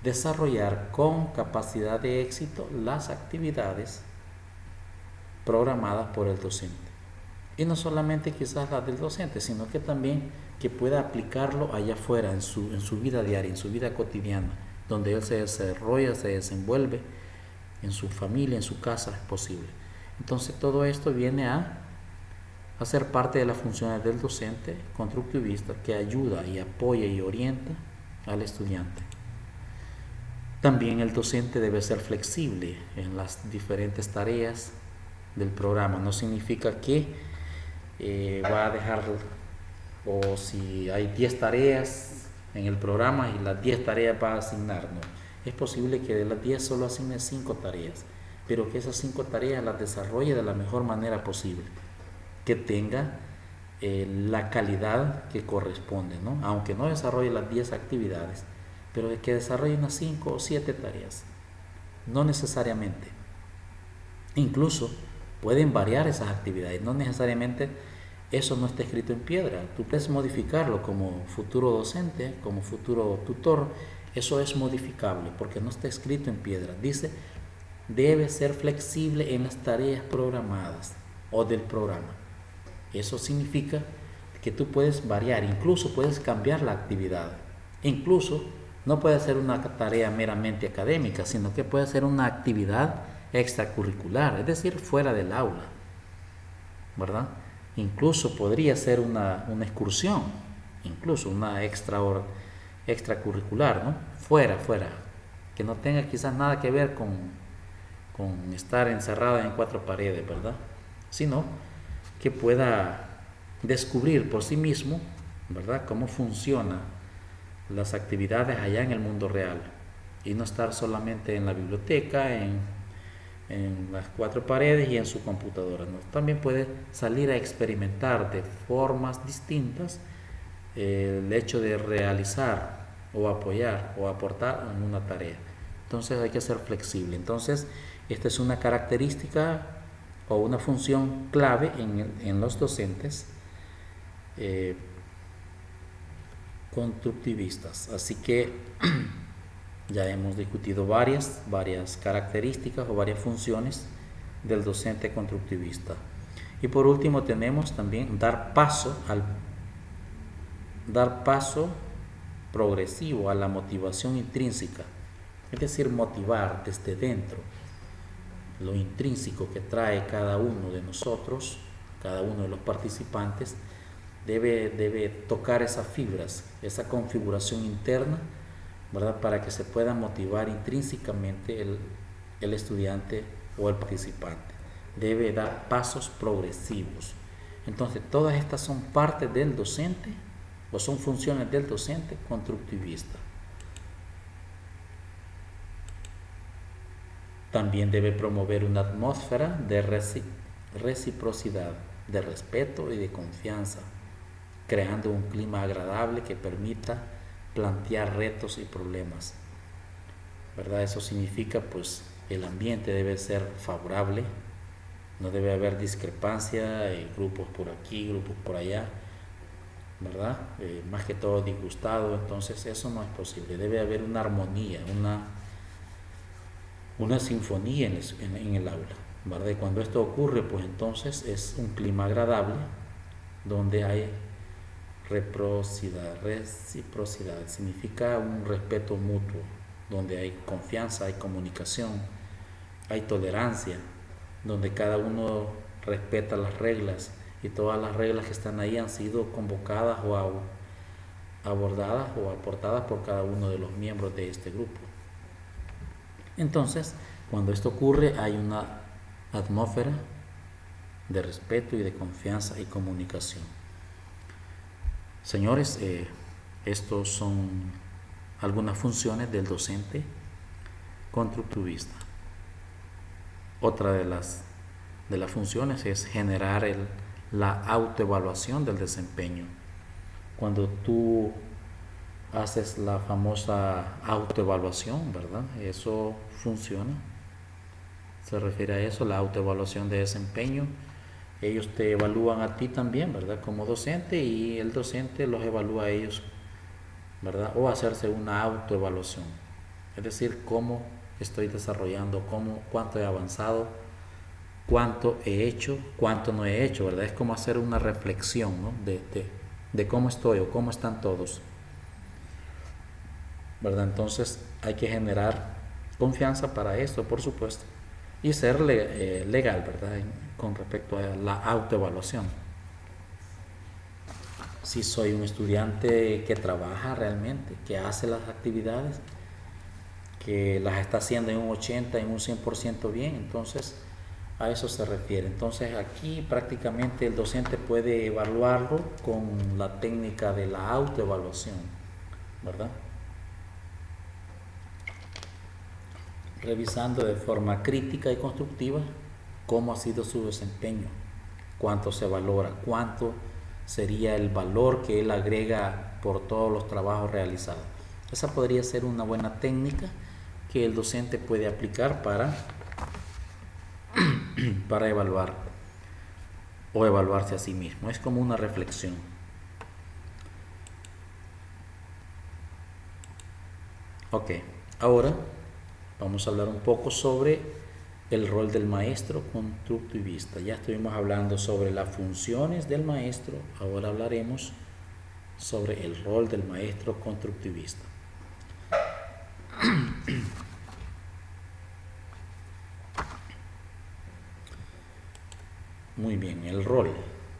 desarrollar con capacidad de éxito las actividades programadas por el docente. Y no solamente quizás las del docente, sino que también que pueda aplicarlo allá afuera, en su vida diaria, en su vida cotidiana, donde él se desarrolla, se desenvuelve, en su familia, en su casa, es posible. Entonces todo esto viene a ser parte de las funciones del docente constructivista que ayuda y apoya y orienta al estudiante. También el docente debe ser flexible en las diferentes tareas del programa. No significa que va a dejar, o si hay 10 tareas en el programa y las 10 tareas va a asignar, no. Es posible que de las 10 solo asigne 5 tareas, pero que esas 5 tareas las desarrolle de la mejor manera posible, que tenga la calidad que corresponde, ¿no? Aunque no desarrolle las 10 actividades, pero que desarrolle unas 5 o 7 tareas, no necesariamente. Incluso pueden variar esas actividades, no necesariamente eso no está escrito en piedra. Tú puedes modificarlo como futuro docente, como futuro tutor. Eso es modificable porque no está escrito en piedra. Dice, debe ser flexible en las tareas programadas o del programa. Eso significa que tú puedes variar, incluso puedes cambiar la actividad. Incluso no puede ser una tarea meramente académica, sino que puede ser una actividad extracurricular, es decir, fuera del aula, ¿verdad? Incluso podría ser una excursión, incluso una extracurricular, ¿no? Fuera, que no tenga quizás nada que ver con estar encerrada en 4 paredes, ¿verdad? Sino que pueda descubrir por sí mismo, ¿verdad?, cómo funcionan las actividades allá en el mundo real y no estar solamente en la biblioteca, en las 4 paredes y en su computadora, ¿no? También puede salir a experimentar de formas distintas el hecho de realizar o apoyar o aportar en una tarea. Entonces hay que ser flexible. Entonces esta es una característica o una función clave en los docentes constructivistas. Así que ya hemos discutido varias características o varias funciones del docente constructivista. Y por último tenemos también dar paso progresivo a la motivación intrínseca, es decir, motivar desde dentro lo intrínseco que trae cada uno de nosotros, cada uno de los participantes, debe tocar esas fibras, esa configuración interna ¿verdad? Para que se pueda motivar intrínsecamente el estudiante o el participante. Debe dar pasos progresivos. Entonces, todas estas son partes del docente o son funciones del docente constructivista. También debe promover una atmósfera de reciprocidad, de respeto y de confianza, creando un clima agradable que permita plantear retos y problemas, ¿verdad? Eso significa, pues, el ambiente debe ser favorable, no debe haber discrepancia, grupos por aquí, grupos por allá, ¿verdad? Más que todo disgustado, entonces eso no es posible. Debe haber una armonía, una sinfonía en el aula, ¿verdad? Y cuando esto ocurre, pues entonces es un clima agradable donde hay reciprocidad, significa un respeto mutuo, donde hay confianza, hay comunicación, hay tolerancia, donde cada uno respeta las reglas y todas las reglas que están ahí han sido convocadas o abordadas o aportadas por cada uno de los miembros de este grupo. Entonces, cuando esto ocurre, hay una atmósfera de respeto y de confianza y comunicación. Señores, estos son algunas funciones del docente constructivista. Otra de las funciones es generar la autoevaluación del desempeño. Cuando tú haces la famosa autoevaluación, ¿verdad? Eso funciona. Se refiere a eso, la autoevaluación de desempeño. Ellos te evalúan a ti también, ¿verdad? Como docente, y el docente los evalúa a ellos, ¿verdad? O hacerse una autoevaluación. Es decir, cómo estoy desarrollando, cuánto he avanzado, cuánto he hecho, cuánto no he hecho, ¿verdad? Es como hacer una reflexión, ¿no? de cómo estoy o cómo están todos, ¿verdad? Entonces hay que generar confianza para esto, por supuesto, y ser legal, ¿verdad? Con respecto a la autoevaluación. Si soy un estudiante que trabaja realmente, que hace las actividades, que las está haciendo en un 80, en un 100% bien, entonces a eso se refiere. Entonces aquí prácticamente el docente puede evaluarlo con la técnica de la autoevaluación, ¿verdad? Revisando de forma crítica y constructiva cómo ha sido su desempeño, cuánto se valora, cuánto sería el valor que él agrega por todos los trabajos realizados. Esa podría ser una buena técnica que el docente puede aplicar para evaluar o evaluarse a sí mismo. Es como una reflexión. Ok, ahora vamos a hablar un poco sobre el rol del maestro constructivista. Ya estuvimos hablando sobre las funciones del maestro, ahora hablaremos sobre el rol del maestro constructivista. Muy bien, el rol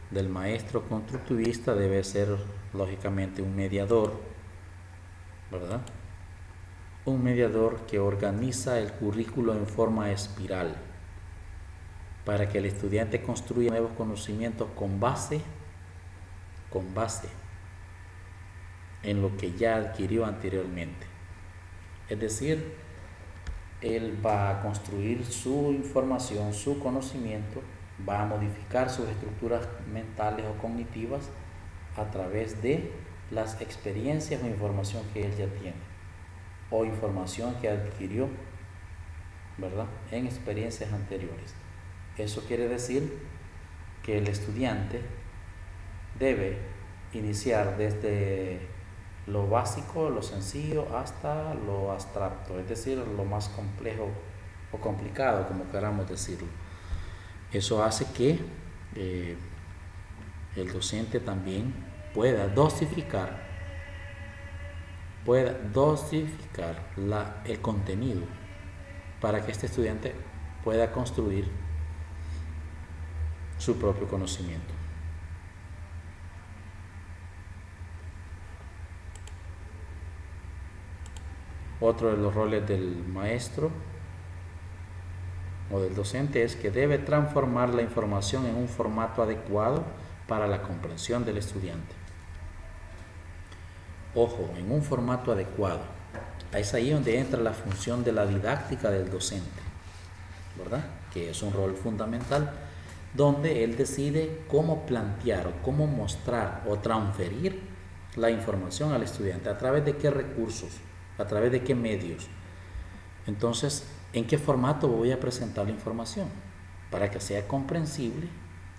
del maestro constructivista debe ser lógicamente un mediador, ¿verdad? Un mediador que organiza el currículo en forma espiral para que el estudiante construya nuevos conocimientos con base en lo que ya adquirió anteriormente. Es decir, él va a construir su información, su conocimiento, va a modificar sus estructuras mentales o cognitivas a través de las experiencias o información que él ya tiene o información que adquirió, ¿verdad?, en experiencias anteriores. Eso quiere decir que el estudiante debe iniciar desde lo básico, lo sencillo, hasta lo abstracto, es decir, lo más complejo o complicado, como queramos decirlo. Eso hace que el docente también pueda dosificar el contenido para que este estudiante pueda construir su propio conocimiento. Otro de los roles del maestro o del docente es que debe transformar la información en un formato adecuado para la comprensión del estudiante. Ojo, en un formato adecuado. Es ahí donde entra la función de la didáctica del docente, ¿verdad? Que es un rol fundamental, donde él decide cómo plantear o cómo mostrar o transferir la información al estudiante, a través de qué recursos, a través de qué medios. Entonces, ¿en qué formato voy a presentar la información? Para que sea comprensible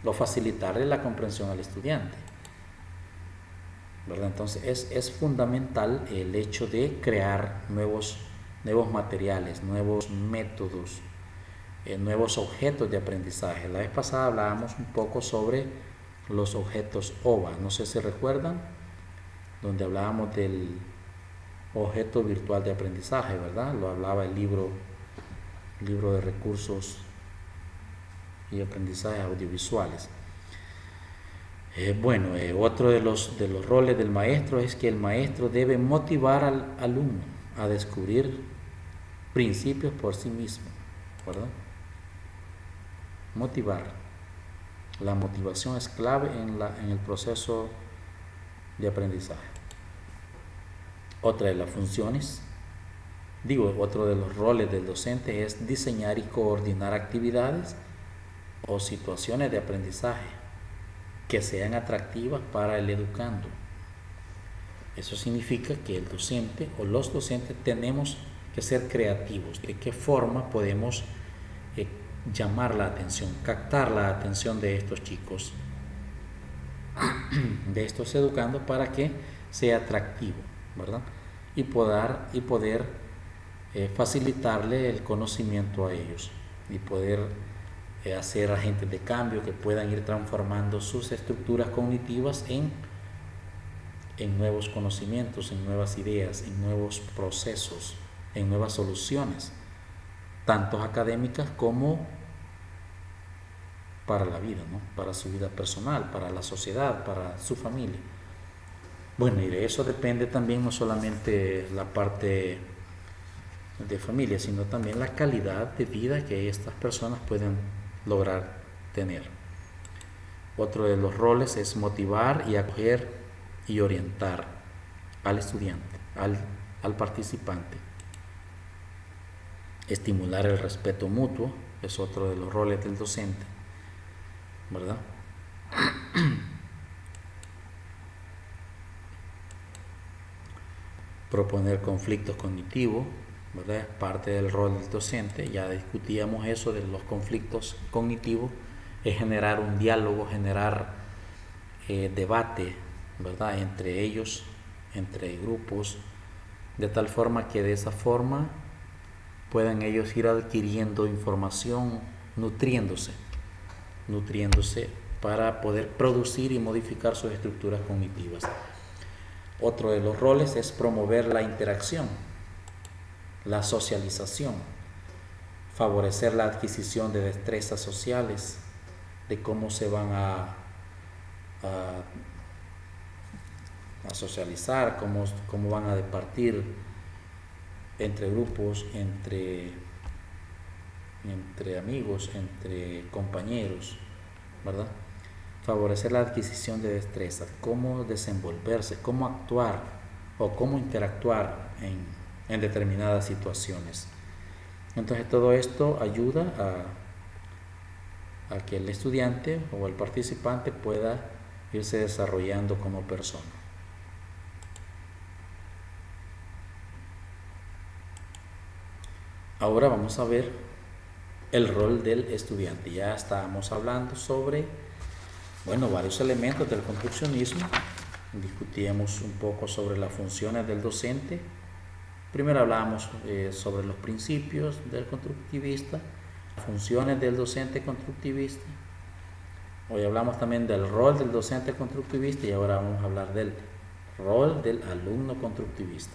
o facilitarle la comprensión al estudiante, ¿verdad? Entonces, es fundamental el hecho de crear nuevos materiales, nuevos métodos, nuevos objetos de aprendizaje. La vez pasada hablábamos un poco sobre los objetos OVA, no sé si recuerdan, donde hablábamos del objeto virtual de aprendizaje, ¿verdad? Lo hablaba el libro de recursos y aprendizaje audiovisuales. Otro de los roles del maestro es que el maestro debe motivar al alumno a descubrir principios por sí mismo, ¿verdad? Motivar. La motivación es clave en el proceso de aprendizaje. Otra de las funciones, otro de los roles del docente es diseñar y coordinar actividades o situaciones de aprendizaje que sean atractivas para el educando. Eso significa que el docente o los docentes tenemos que ser creativos. ¿De qué forma podemos llamar la atención, captar la atención de estos chicos, de estos educandos, para que sea atractivo, ¿verdad? Y poder facilitarle el conocimiento a ellos y poder hacer agentes de cambio que puedan ir transformando sus estructuras cognitivas en nuevos conocimientos, en nuevas ideas, en nuevos procesos, en nuevas soluciones, tanto académicas como para la vida, ¿no? Para su vida personal, para la sociedad, para su familia. Bueno, y de eso depende también no solamente la parte de familia, sino también la calidad de vida que estas personas pueden lograr tener. Otro de los roles es motivar y acoger y orientar al estudiante, al participante. Estimular el respeto mutuo es otro de los roles del docente, ¿verdad? Proponer conflictos cognitivos, ¿verdad? Es parte del rol del docente. Ya discutíamos eso de los conflictos cognitivos, es generar un diálogo, generar debate, ¿verdad? Entre ellos, entre grupos, de tal forma que de esa forma puedan ellos ir adquiriendo información, nutriéndose para poder producir y modificar sus estructuras cognitivas. Otro de los roles es promover la interacción, la socialización, favorecer la adquisición de destrezas sociales, de cómo se van a socializar, cómo van a departir entre grupos, entre amigos, entre compañeros, ¿verdad? Favorecer la adquisición de destrezas, cómo desenvolverse, cómo actuar o cómo interactuar en determinadas situaciones. Entonces todo esto ayuda a que el estudiante o el participante pueda irse desarrollando como persona. Ahora vamos a ver el rol del estudiante. Ya estábamos hablando sobre varios elementos del construccionismo. Discutíamos un poco sobre las funciones del docente. Primero hablábamos sobre los principios del constructivista, las funciones del docente constructivista. Hoy hablamos también del rol del docente constructivista y ahora vamos a hablar del rol del alumno constructivista.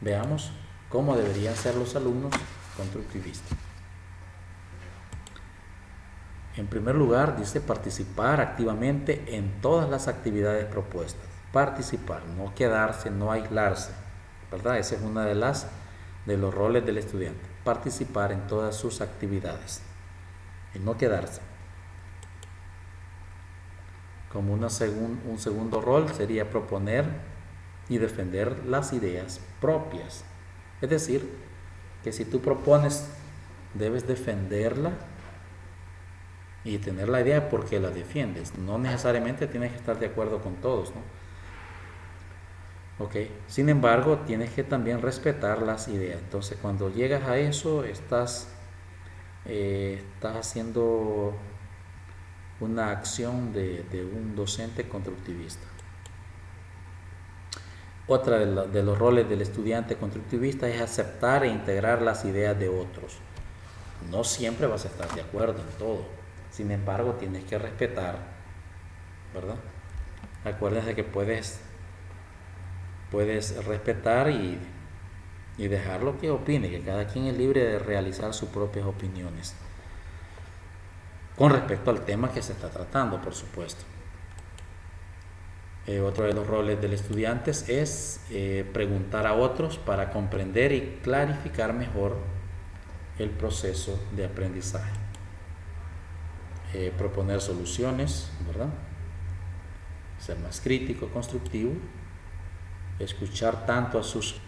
Veamos cómo deberían ser los alumnos constructivistas. En primer lugar, dice participar activamente en todas las actividades propuestas. Participar, no quedarse, no aislarse, ¿verdad? Esa es una de las de los roles del estudiante, participar en todas sus actividades y no quedarse. Como un segundo rol sería proponer y defender las ideas propias. Es decir, que si tú propones, debes defenderla y tener la idea porque la defiendes. No necesariamente tienes que estar de acuerdo con todos, ¿no? Ok. Sin embargo, tienes que también respetar las ideas. Entonces, cuando llegas a eso, estás haciendo una acción de un docente constructivista. Otra de los roles del estudiante constructivista es aceptar e integrar las ideas de otros. No siempre vas a estar de acuerdo en todo. Sin embargo, tienes que respetar, ¿verdad? Acuérdense que puedes respetar y dejar lo que opine, que cada quien es libre de realizar sus propias opiniones. Con respecto al tema que se está tratando, por supuesto. Otro de los roles del estudiante es preguntar a otros para comprender y clarificar mejor el proceso de aprendizaje. Proponer soluciones, ¿verdad? Ser más crítico, constructivo, escuchar tanto a sus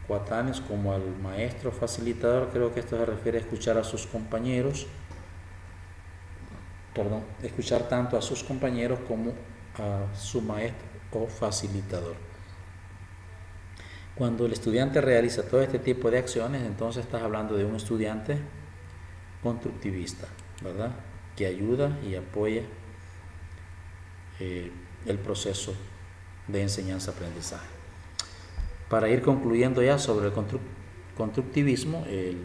coetáneos como al maestro facilitador. Creo que esto se refiere a escuchar a sus compañeros, escuchar tanto a sus compañeros como a su maestro o facilitador. Cuando el estudiante realiza todo este tipo de acciones, entonces estás hablando de un estudiante constructivista, ¿verdad? Que ayuda y apoya el proceso de enseñanza-aprendizaje. Para ir concluyendo ya sobre el constructivismo, el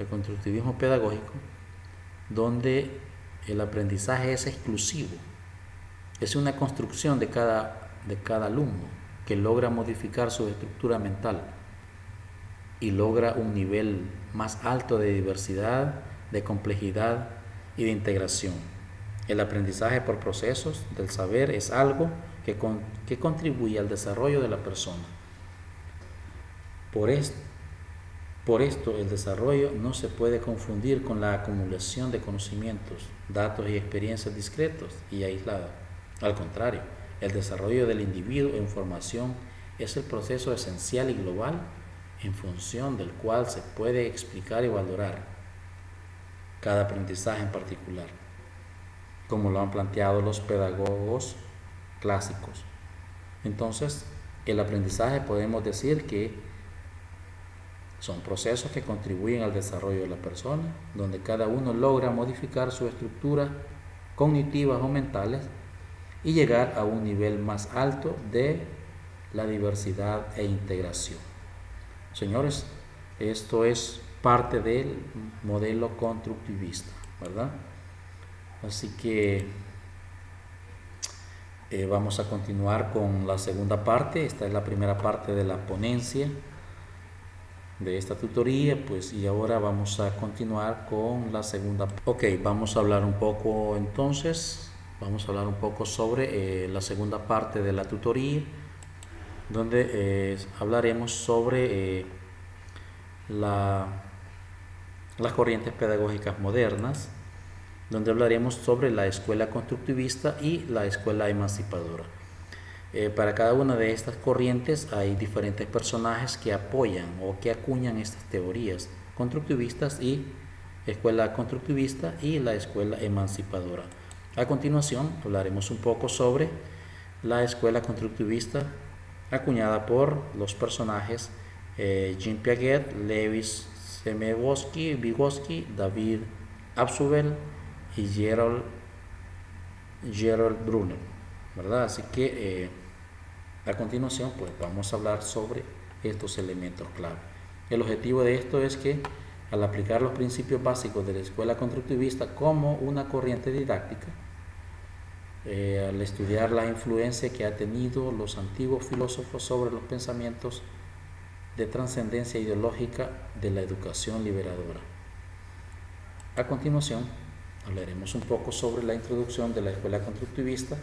constructivismo pedagógico, donde el aprendizaje es exclusivo, es una construcción de cada alumno que logra modificar su estructura mental y logra un nivel más alto de diversidad, de complejidad y de integración. El aprendizaje por procesos del saber es algo que contribuye al desarrollo de la persona. Por esto, el desarrollo no se puede confundir con la acumulación de conocimientos, datos y experiencias discretos y aislados. Al contrario, el desarrollo del individuo en formación es el proceso esencial y global en función del cual se puede explicar y valorar cada aprendizaje en particular, como lo han planteado los pedagogos clásicos. Entonces, el aprendizaje podemos decir que son procesos que contribuyen al desarrollo de la persona, donde cada uno logra modificar su estructura cognitivas o mentales y llegar a un nivel más alto de la diversidad e integración. Señores, esto es parte del modelo constructivista, ¿verdad? Así que vamos a continuar con la segunda parte. Esta es la primera parte de la ponencia de esta tutoría, pues, y ahora vamos a continuar con la segunda. Ok, vamos a hablar un poco entonces, sobre la segunda parte de la tutoría, donde hablaremos sobre las corrientes pedagógicas modernas, donde hablaremos sobre la escuela constructivista y la escuela emancipadora. Para cada una de estas corrientes hay diferentes personajes que apoyan o que acuñan estas teorías constructivistas y escuela constructivista y la escuela emancipadora. A continuación hablaremos un poco sobre la escuela constructivista acuñada por los personajes Jean Piaget, Lewis Vygotsky, David Abzugel y Gerald Bronner, ¿verdad? Así que a continuación, pues vamos a hablar sobre estos elementos clave. El objetivo de esto es que al aplicar los principios básicos de la escuela constructivista como una corriente didáctica, al estudiar la influencia que han tenido los antiguos filósofos sobre los pensamientos de trascendencia ideológica de la educación liberadora. A continuación, hablaremos un poco sobre la introducción de la escuela constructivista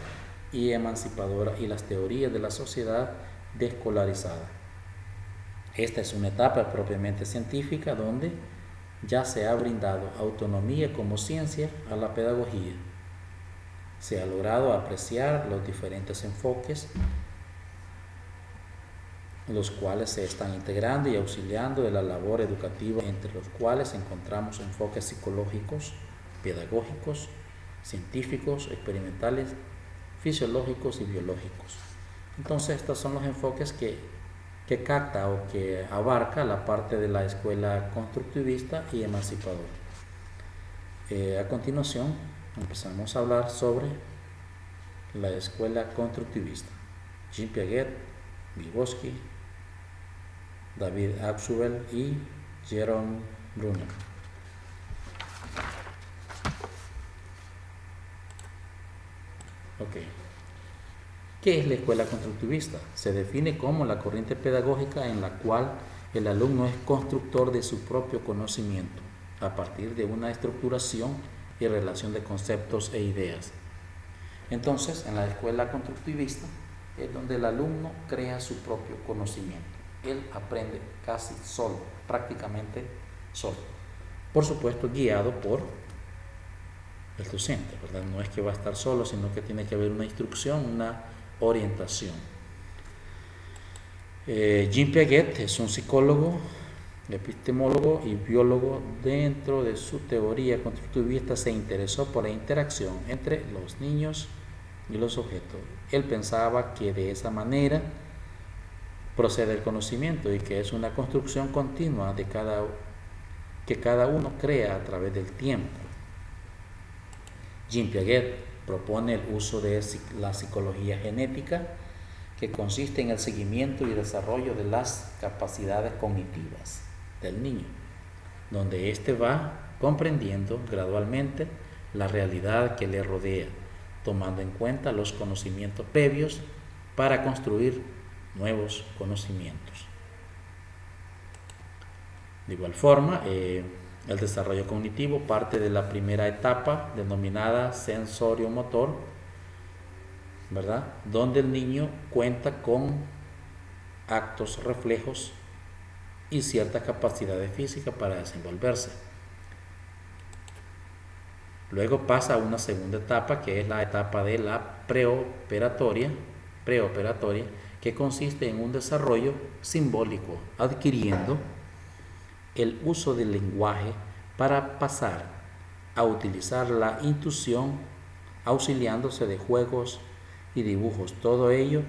y emancipadora y las teorías de la sociedad desescolarizada. Esta es una etapa propiamente científica donde ya se ha brindado autonomía como ciencia a la pedagogía. Se ha logrado apreciar los diferentes enfoques, los cuales se están integrando y auxiliando de la labor educativa, entre los cuales encontramos enfoques psicológicos, pedagógicos, científicos, experimentales, fisiológicos y biológicos. Entonces estos son los enfoques que capta o que abarca la parte de la escuela constructivista y emancipadora. A continuación empezamos a hablar sobre la escuela constructivista. Jean Piaget, Vygotsky, David Axubel y Jerome Bruner. Ok. ¿Qué es la escuela constructivista? Se define como la corriente pedagógica en la cual el alumno es constructor de su propio conocimiento a partir de una estructuración y relación de conceptos e ideas. Entonces, en la escuela constructivista es donde el alumno crea su propio conocimiento. Él aprende casi solo, prácticamente solo. Por supuesto, guiado por el docente, ¿verdad? No es que va a estar solo, sino que tiene que haber una instrucción, una orientación. Jean Piaget es un psicólogo, epistemólogo y biólogo. Dentro de su teoría constructivista se interesó por la interacción entre los niños y los objetos. Él pensaba que de esa manera procede el conocimiento y que es una construcción continua que cada uno crea a través del tiempo. Jean Piaget propone el uso de la psicología genética, que consiste en el seguimiento y desarrollo de las capacidades cognitivas del niño, donde éste va comprendiendo gradualmente la realidad que le rodea, tomando en cuenta los conocimientos previos para construir nuevos conocimientos. De igual forma, el desarrollo cognitivo parte de la primera etapa denominada sensorio-motor, ¿verdad? Donde el niño cuenta con actos reflejos y ciertas capacidades físicas para desenvolverse. Luego pasa a una segunda etapa, que es la etapa de la preoperatoria, que consiste en un desarrollo simbólico, adquiriendo el uso del lenguaje para pasar a utilizar la intuición, auxiliándose de juegos y dibujos, todo ello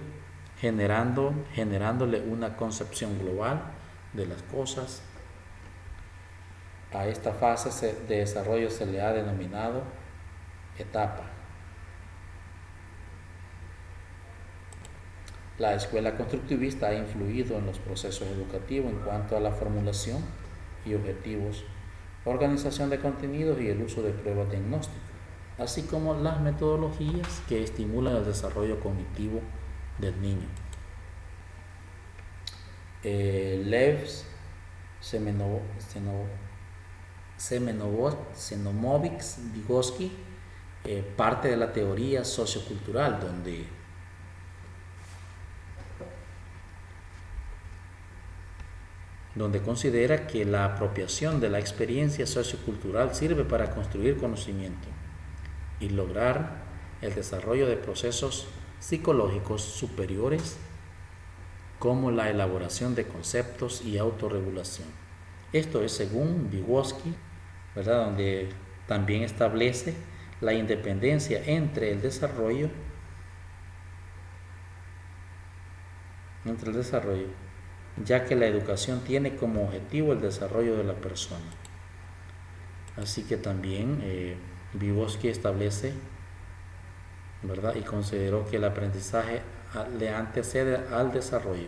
generándole una concepción global de las cosas. A esta fase de desarrollo se le ha denominado etapa. La escuela constructivista ha influido en los procesos educativos en cuanto a la formulación y objetivos, organización de contenidos y el uso de pruebas diagnósticas, así como las metodologías que estimulan el desarrollo cognitivo del niño. Lev Semenovic Vygotsky parte de la teoría sociocultural, donde considera que la apropiación de la experiencia sociocultural sirve para construir conocimiento y lograr el desarrollo de procesos psicológicos superiores como la elaboración de conceptos y autorregulación. Esto es según Vygotsky, ¿verdad? Donde también establece la independencia entre el desarrollo, ya que la educación tiene como objetivo el desarrollo de la persona. Así que también Vygotsky establece, ¿verdad? Y consideró que el aprendizaje le antecede al desarrollo,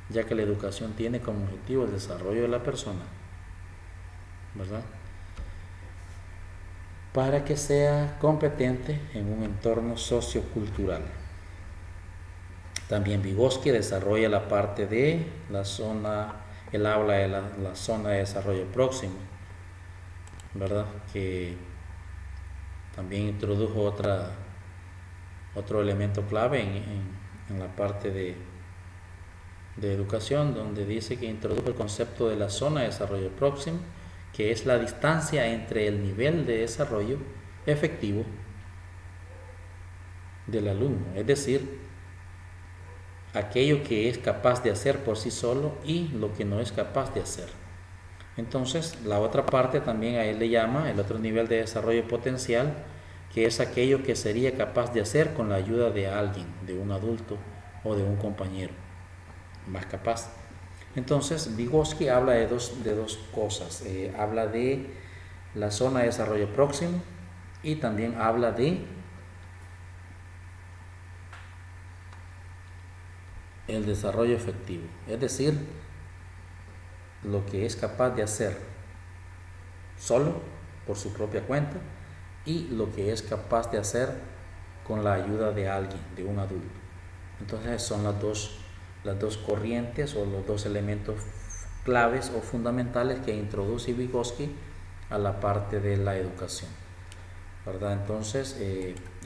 ya que la educación tiene como objetivo el desarrollo de la persona, ¿verdad? Para que sea competente en un entorno sociocultural. También Vygotsky desarrolla la parte de la zona, él habla de la zona de desarrollo próximo, ¿verdad? Que también introdujo otro elemento clave en la parte de Educación, donde dice que introdujo el concepto de la zona de desarrollo próximo, que es la distancia entre el nivel de desarrollo efectivo del alumno, es decir, aquello que es capaz de hacer por sí solo y lo que no es capaz de hacer. Entonces, la otra parte también a él le llama el otro nivel de desarrollo potencial, que es aquello que sería capaz de hacer con la ayuda de alguien, de un adulto o de un compañero más capaz. Entonces, Vygotsky habla de dos cosas. Habla de la zona de desarrollo próximo y también habla de el desarrollo efectivo, es decir, lo que es capaz de hacer solo por su propia cuenta y lo que es capaz de hacer con la ayuda de alguien, de un adulto. Entonces son las dos corrientes o los dos elementos claves o fundamentales que introduce Vygotsky a la parte de la educación, ¿verdad? Entonces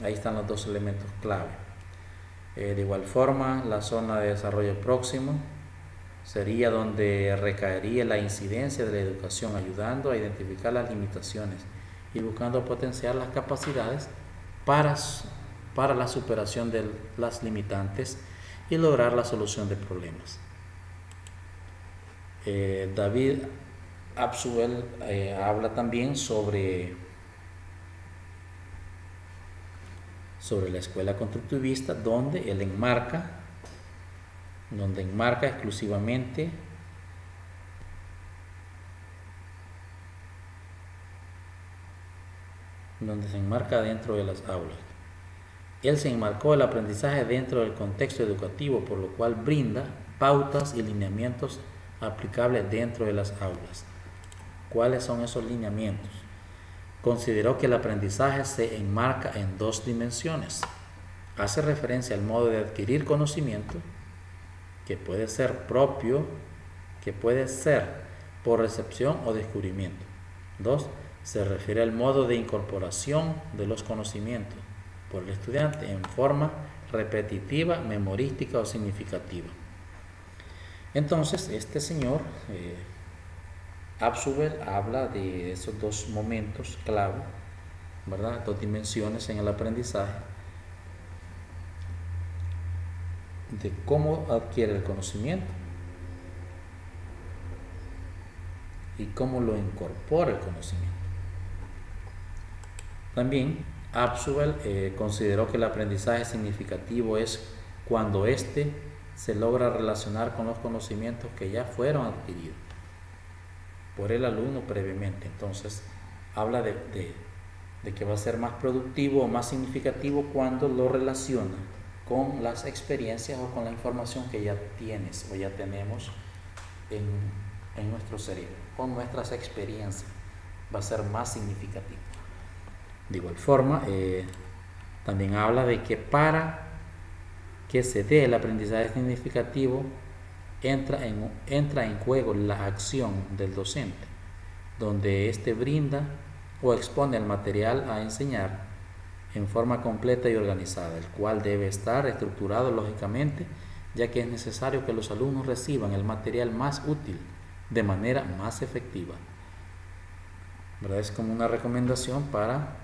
ahí están los dos elementos clave. De igual forma, la zona de desarrollo próximo sería donde recaería la incidencia de la educación, ayudando a identificar las limitaciones y buscando potenciar las capacidades para la superación de las limitantes y lograr la solución de problemas. David Abzuel habla también sobre la escuela constructivista, donde él enmarca exclusivamente se enmarca dentro de las aulas. Él se enmarcó el aprendizaje dentro del contexto educativo, por lo cual brinda pautas y lineamientos aplicables dentro de las aulas. ¿Cuáles son esos lineamientos? Consideró que el aprendizaje se enmarca en dos dimensiones. Hace referencia al modo de adquirir conocimiento, que puede ser propio, que puede ser por recepción o descubrimiento. 2. Se refiere al modo de incorporación de los conocimientos por el estudiante en forma repetitiva, memorística o significativa. Entonces, este señor Abzuel habla de esos dos momentos clave, ¿verdad? Dos dimensiones en el aprendizaje, de cómo adquiere el conocimiento y cómo lo incorpora el conocimiento. También Abzuel consideró que el aprendizaje significativo es cuando éste se logra relacionar con los conocimientos que ya fueron adquiridos por el alumno previamente. Entonces habla de que va a ser más productivo o más significativo cuando lo relaciona con las experiencias o con la información que ya tienes o ya tenemos en nuestro cerebro. Con nuestras experiencias va a ser más significativo. De igual forma, también habla de que para que se dé el aprendizaje significativo entra en juego la acción del docente, donde éste brinda o expone el material a enseñar en forma completa y organizada, el cual debe estar estructurado lógicamente, ya que es necesario que los alumnos reciban el material más útil de manera más efectiva. ¿Verdad? Es como una recomendación para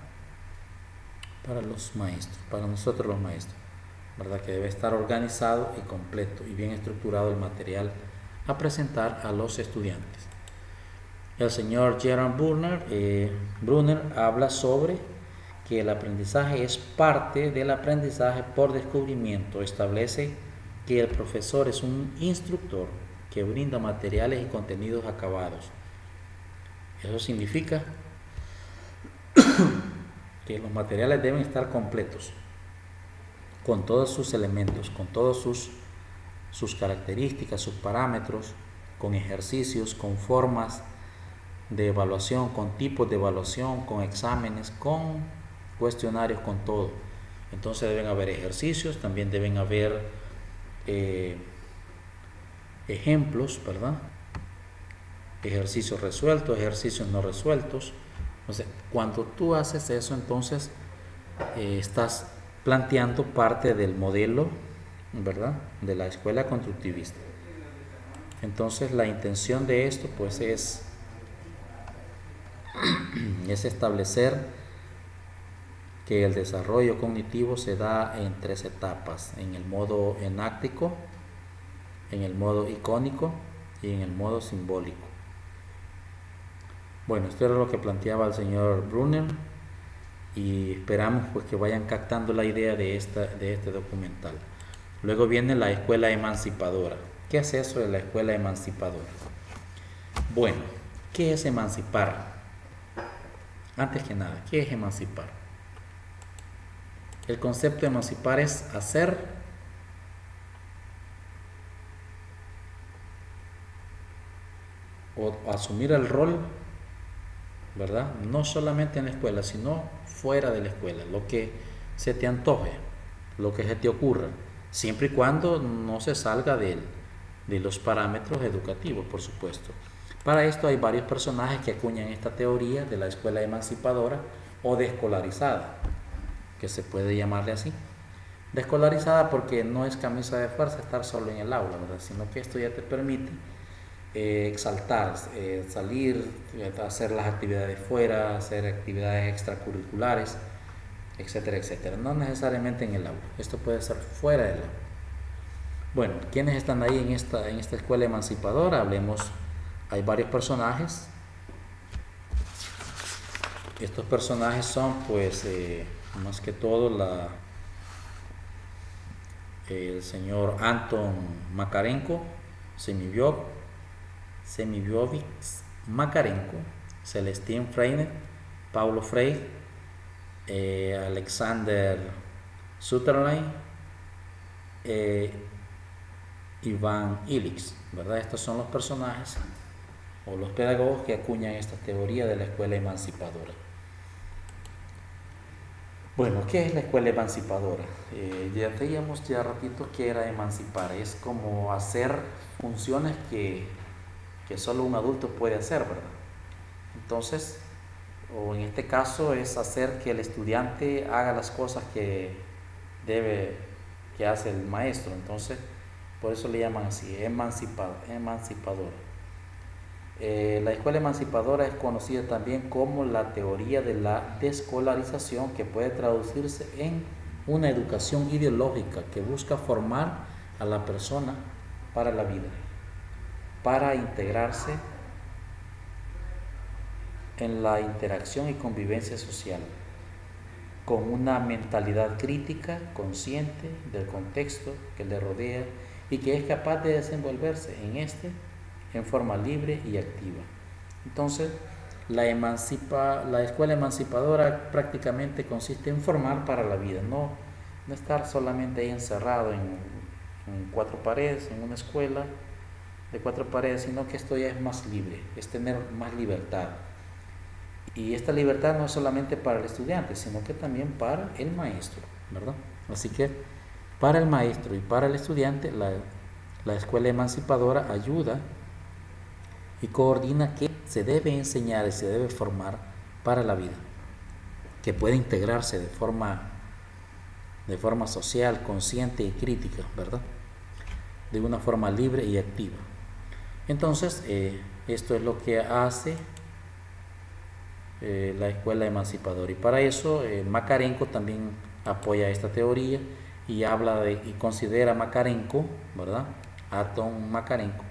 los maestros, para nosotros los maestros, ¿verdad? Que debe estar organizado y completo y bien estructurado el material a presentar a los estudiantes. El señor Gerard Brunner habla sobre que el aprendizaje es parte del aprendizaje por descubrimiento. Establece que el profesor es un instructor que brinda materiales y contenidos acabados. Eso significa que los materiales deben estar completos, con todos sus elementos, con todas sus características, sus parámetros, con ejercicios, con formas de evaluación, con tipos de evaluación, con exámenes, con cuestionarios, con todo. Entonces deben haber ejercicios, también deben haber ejemplos, ¿verdad? Ejercicios resueltos, ejercicios no resueltos. Entonces, cuando tú haces eso, entonces estás planteando parte del modelo, ¿verdad?, de la escuela constructivista. Entonces la intención de esto pues es establecer que el desarrollo cognitivo se da en tres etapas: en el modo enáctico, en el modo icónico y en el modo simbólico. Bueno, esto era lo que planteaba el señor Brunner y esperamos pues que vayan captando la idea de este documental. Luego viene la escuela emancipadora. ¿Qué es eso de la escuela emancipadora? Bueno, ¿qué es emancipar? Antes que nada, ¿qué es emancipar? El concepto de emancipar es hacer o asumir el rol, ¿verdad? No solamente en la escuela, sino fuera de la escuela, lo que se te antoje, lo que se te ocurra, siempre y cuando no se salga de los parámetros educativos, por supuesto. Para esto hay varios personajes que acuñan esta teoría de la escuela emancipadora o desescolarizada, que se puede llamarle así. Desescolarizada porque no es camisa de fuerza estar solo en el aula, ¿verdad? Sino que esto ya te permite exaltar, salir, hacer las actividades fuera, hacer actividades extracurriculares, etcétera, etcétera. No necesariamente en el aula, esto puede ser fuera del aula. Bueno, ¿quiénes están ahí en esta escuela emancipadora? Hablemos, hay varios personajes. Estos personajes son pues más que todo el señor Anton Makarenko, Semiviovich Makarenko, Celestín Freinet, Paulo Freire, Alexander Sutherland, Iván Illich, ¿verdad? Estos son los personajes o los pedagogos que acuñan esta teoría de la escuela emancipadora. Bueno, ¿qué es la escuela emancipadora? Ya veíamos ya ratito que era emancipar, es como hacer funciones que solo un adulto puede hacer, ¿verdad? Entonces, o en este caso es hacer que el estudiante haga las cosas que hace el maestro. Entonces, por eso le llaman así, emancipadora. La escuela emancipadora es conocida también como la teoría de la desescolarización, que puede traducirse en una educación ideológica que busca formar a la persona para la vida, para integrarse en la interacción y convivencia social, con una mentalidad crítica, consciente del contexto que le rodea y que es capaz de desenvolverse en forma libre y activa. Entonces, la escuela emancipadora prácticamente consiste en formar para la vida, no estar solamente ahí encerrado en cuatro paredes, en una escuela de cuatro paredes, sino que esto ya es más libre, es tener más libertad. Y esta libertad no es solamente para el estudiante, sino que también para el maestro, ¿verdad? Así que para el maestro y para el estudiante, la escuela emancipadora ayuda y coordina qué se debe enseñar y se debe formar para la vida, que puede integrarse de forma social, consciente y crítica, ¿verdad? De una forma libre y activa. Entonces, esto es lo que hace la escuela emancipadora, y para eso Makarenko también apoya esta teoría y habla y considera Makarenko, ¿verdad? Anton Makarenko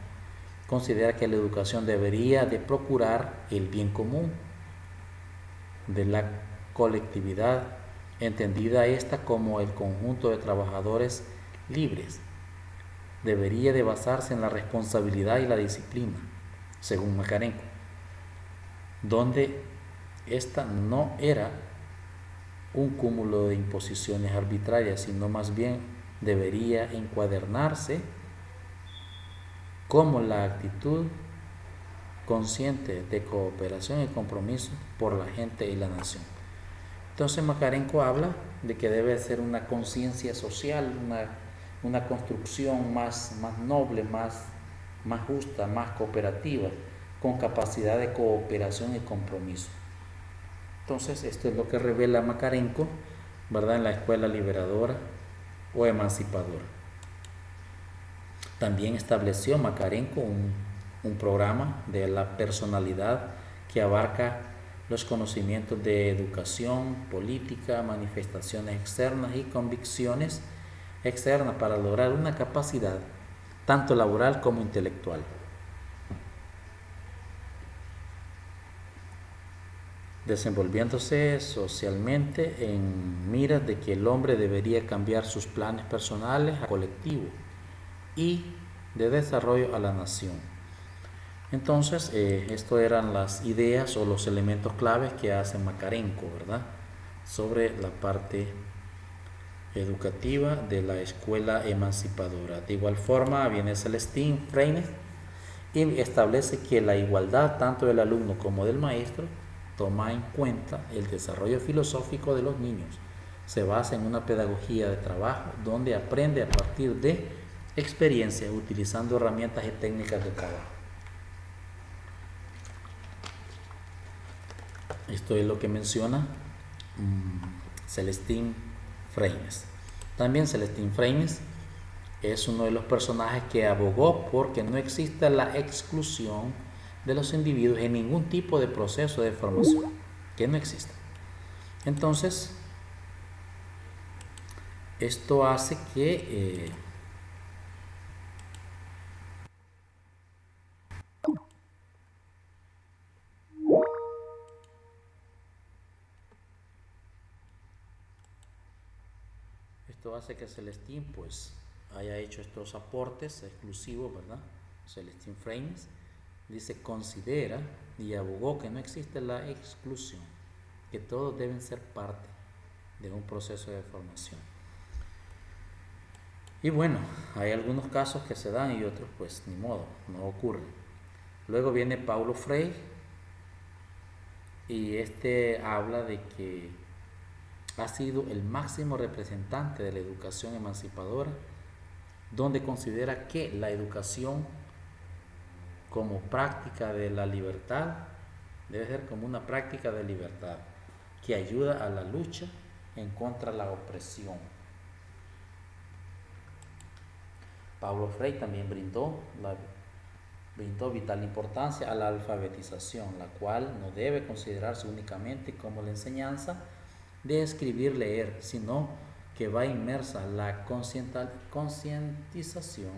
considera que la educación debería de procurar el bien común de la colectividad, entendida esta como el conjunto de trabajadores libres. Debería de basarse en la responsabilidad y la disciplina, según Makarenko, donde esta no era un cúmulo de imposiciones arbitrarias, sino más bien debería encuadernarse como la actitud consciente de cooperación y compromiso por la gente y la nación. Entonces Makarenko habla de que debe ser una conciencia social, una construcción más noble, más justa, más cooperativa, con capacidad de cooperación y compromiso. Entonces, esto es lo que revela Makarenko, ¿verdad?, en la escuela liberadora o emancipadora. También estableció Makarenko un programa de la personalidad que abarca los conocimientos de educación, política, manifestaciones externas y convicciones externas para lograr una capacidad tanto laboral como intelectual. Desenvolviéndose socialmente en miras de que el hombre debería cambiar sus planes personales a colectivo y de desarrollo a la nación. Entonces, esto eran las ideas o los elementos claves que hace Makarenko, ¿verdad? Sobre la parte educativa de la escuela emancipadora. De igual forma, viene Celestín Freinet y establece que la igualdad tanto del alumno como del maestro toma en cuenta el desarrollo filosófico de los niños. Se basa en una pedagogía de trabajo donde aprende a partir de experiencias utilizando herramientas y técnicas de trabajo. Esto es lo que menciona Celestín Freinet. También Celestín Freinet es uno de los personajes que abogó porque no exista la exclusión de los individuos en ningún tipo de proceso de formación, que no exista. Entonces, esto hace que Celestín pues haya hecho estos aportes exclusivos, ¿verdad? Celestín Freinet dice, considera y abogó que no existe la exclusión, que todos deben ser parte de un proceso de formación. Y bueno, hay algunos casos que se dan y otros pues ni modo, no ocurren. Luego viene Paulo Freire y este habla de que ha sido el máximo representante de la educación emancipadora, donde considera que la educación como práctica de la libertad debe ser como una práctica de libertad que ayuda a la lucha en contra de la opresión. Paulo Freire también brindó vital importancia a la alfabetización, la cual no debe considerarse únicamente como la enseñanza de escribir, leer, sino que va inmersa la concientización,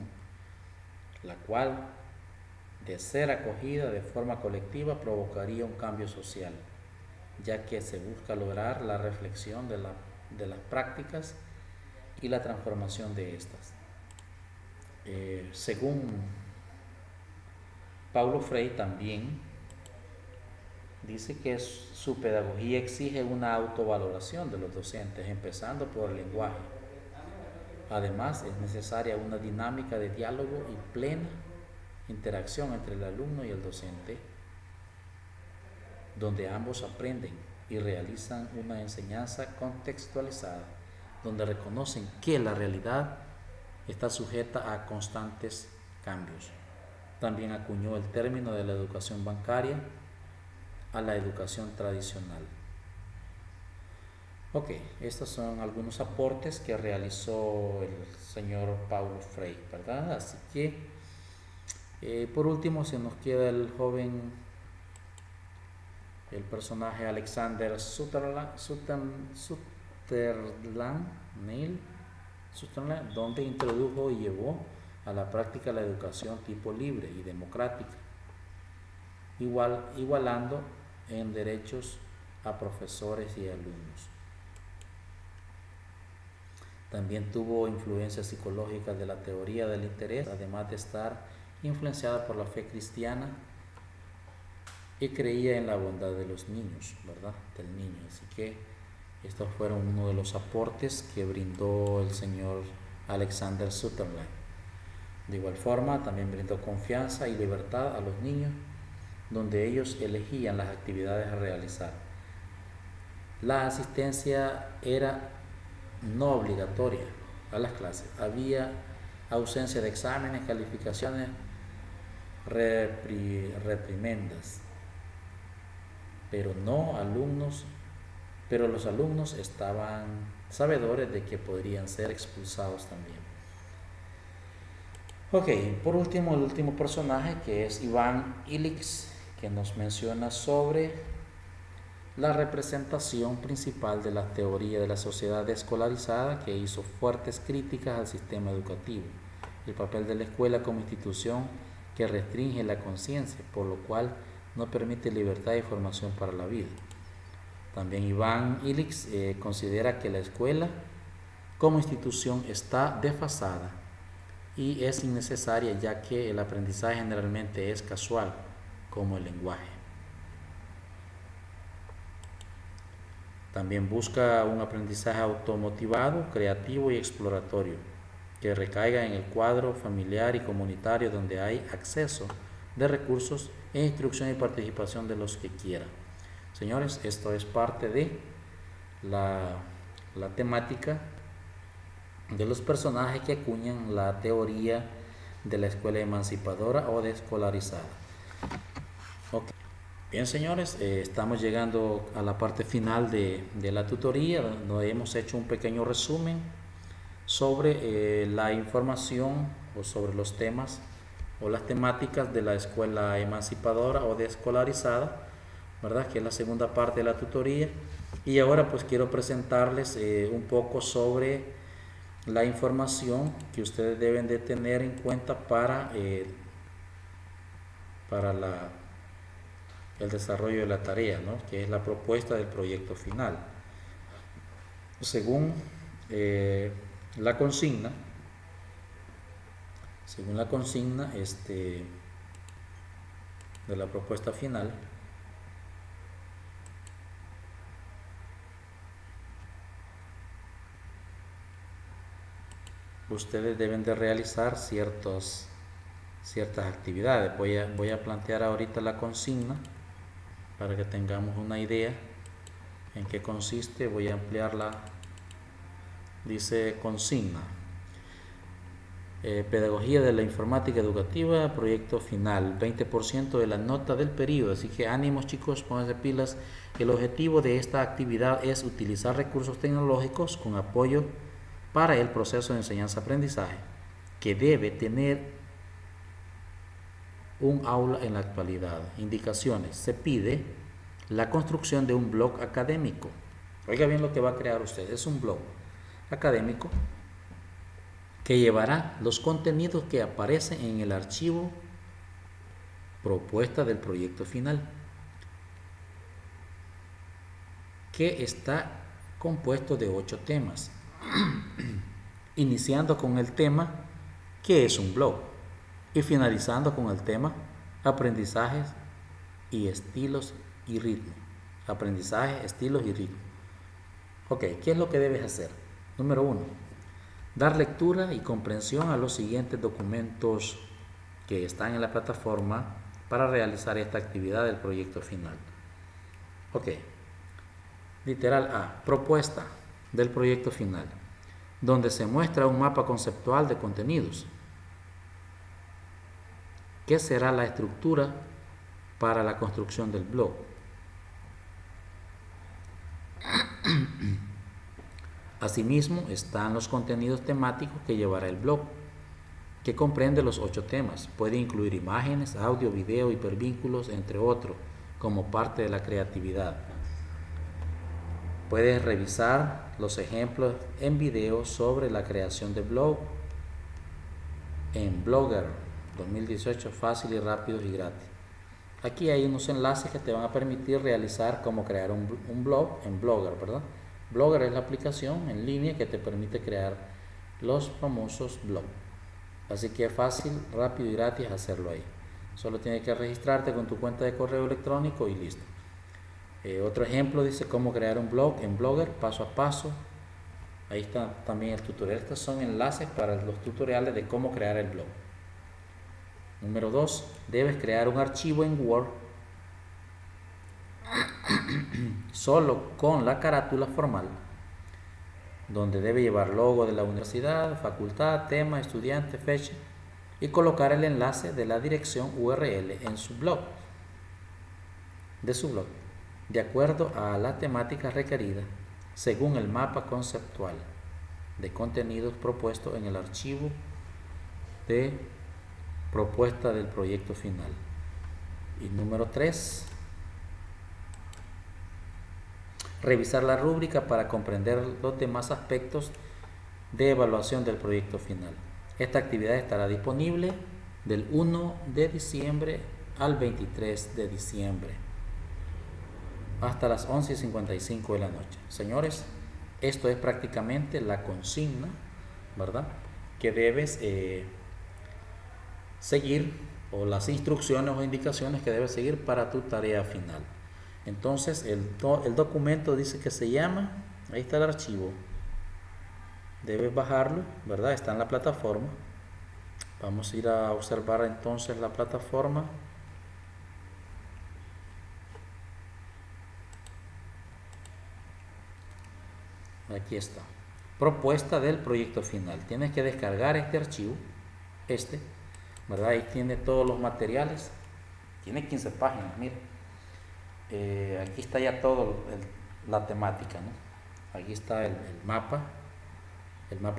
la cual, de ser acogida de forma colectiva, provocaría un cambio social, ya que se busca lograr la reflexión de las prácticas y la transformación de estas. Según Paulo Freire también dice que su pedagogía exige una autovaloración de los docentes, empezando por el lenguaje. Además, es necesaria una dinámica de diálogo y plena interacción entre el alumno y el docente, donde ambos aprenden y realizan una enseñanza contextualizada, donde reconocen que la realidad está sujeta a constantes cambios. También acuñó el término de la educación bancaria a la educación tradicional. Ok, estos son algunos aportes que realizó el señor Paulo Freire, ¿verdad? Así que, por último, se nos queda el personaje Alexander Sutherland, donde introdujo y llevó a la práctica la educación tipo libre y democrática, igualando en derechos a profesores y alumnos. También tuvo influencias psicológicas de la teoría del interés, además de estar influenciada por la fe cristiana, y creía en la bondad de los niños, ¿verdad? Del niño. Así que estos fueron uno de los aportes que brindó el señor Alexander Sutherland. De igual forma, también brindó confianza y libertad a los niños, donde ellos elegían las actividades a realizar. La asistencia era no obligatoria a las clases. Había ausencia de exámenes, calificaciones, reprimendas, pero los alumnos estaban sabedores de que podrían ser expulsados también. Ok, por último, el último personaje que es Iván Illich, que nos menciona sobre la representación principal de la teoría de la sociedad escolarizada, que hizo fuertes críticas al sistema educativo, el papel de la escuela como institución que restringe la conciencia, por lo cual no permite libertad y formación para la vida. También Iván Illich considera que la escuela como institución está desfasada y es innecesaria, ya que el aprendizaje generalmente es casual, como el lenguaje. También busca un aprendizaje automotivado, creativo y exploratorio, que recaiga en el cuadro familiar y comunitario donde hay acceso de recursos e instrucción y participación de los que quieran. Señores, esto es parte de la temática de los personajes que acuñan la teoría de la escuela emancipadora o desescolarizada. Okay. Bien, señores, estamos llegando a la parte final de la tutoría, donde hemos hecho un pequeño resumen sobre la información o sobre los temas o las temáticas de la escuela emancipadora o desescolarizada, ¿verdad? Que es la segunda parte de la tutoría. Y ahora pues quiero presentarles un poco sobre la información que ustedes deben de tener en cuenta para el desarrollo de la tarea, ¿no? Que es la propuesta del proyecto final. Según la consigna, de la propuesta final, ustedes deben de realizar ciertas actividades. Voy a plantear ahorita la consigna para que tengamos una idea en qué consiste. Voy a ampliarla. Dice consigna: pedagogía de la informática educativa, proyecto final, 20% de la nota del periodo. Así que ánimos, chicos, pónganse pilas. El objetivo de esta actividad es utilizar recursos tecnológicos con apoyo para el proceso de enseñanza-aprendizaje, que debe tener un aula en la actualidad. Indicaciones: se pide la construcción de un blog académico. Oiga bien lo que va a crear usted. Es un blog académico que llevará los contenidos que aparecen en el archivo propuesta del proyecto final, que está compuesto de 8 temas, iniciando con el tema ¿qué es un blog? Y finalizando con el tema aprendizajes y estilos y ritmo. Aprendizaje, estilos y ritmo. Ok, ¿qué es lo que debes hacer? Número 1, dar lectura y comprensión a los siguientes documentos que están en la plataforma para realizar esta actividad del proyecto final. Ok, literal A, propuesta del proyecto final, donde se muestra un mapa conceptual de contenidos. ¿Qué será la estructura para la construcción del blog? Asimismo, están los contenidos temáticos que llevará el blog, que comprende los 8 temas. Puede incluir imágenes, audio, video, hipervínculos, entre otros, como parte de la creatividad. Puedes revisar los ejemplos en video sobre la creación de blog en Blogger 2018, fácil y rápido y gratis. Aquí hay unos enlaces que te van a permitir realizar cómo crear un blog en Blogger, ¿verdad? Blogger es la aplicación en línea que te permite crear los famosos blogs. Así que es fácil, rápido y gratis hacerlo ahí. Solo tienes que registrarte con tu cuenta de correo electrónico y listo. Otro ejemplo dice cómo crear un blog en Blogger, paso a paso. Ahí está también el tutorial. Estos son enlaces para los tutoriales de cómo crear el blog. Número 2, debes crear un archivo en Word solo con la carátula formal, donde debe llevar logo de la universidad, facultad, tema, estudiante, fecha, y colocar el enlace de la dirección URL en su blog, de acuerdo a la temática requerida, según el mapa conceptual de contenidos propuesto en el archivo de propuesta del proyecto final. Y número 3, revisar la rúbrica para comprender los demás aspectos de evaluación del proyecto final. Esta actividad estará disponible del 1 de diciembre al 23 de diciembre hasta las 11:55 de la noche. Señores, esto es prácticamente la consigna, ¿verdad?, que debes seguir, o las instrucciones o indicaciones que debes seguir para tu tarea final. Entonces el documento dice que se llama, ahí está el archivo, debes bajarlo, ¿verdad? Está en la plataforma. Vamos a ir a observar entonces la plataforma. Aquí está, propuesta del proyecto final. Tienes que descargar este archivo, ¿verdad? Ahí tiene todos los materiales, tiene 15 páginas, mire. Aquí está ya todo la temática, ¿no? Aquí está el mapa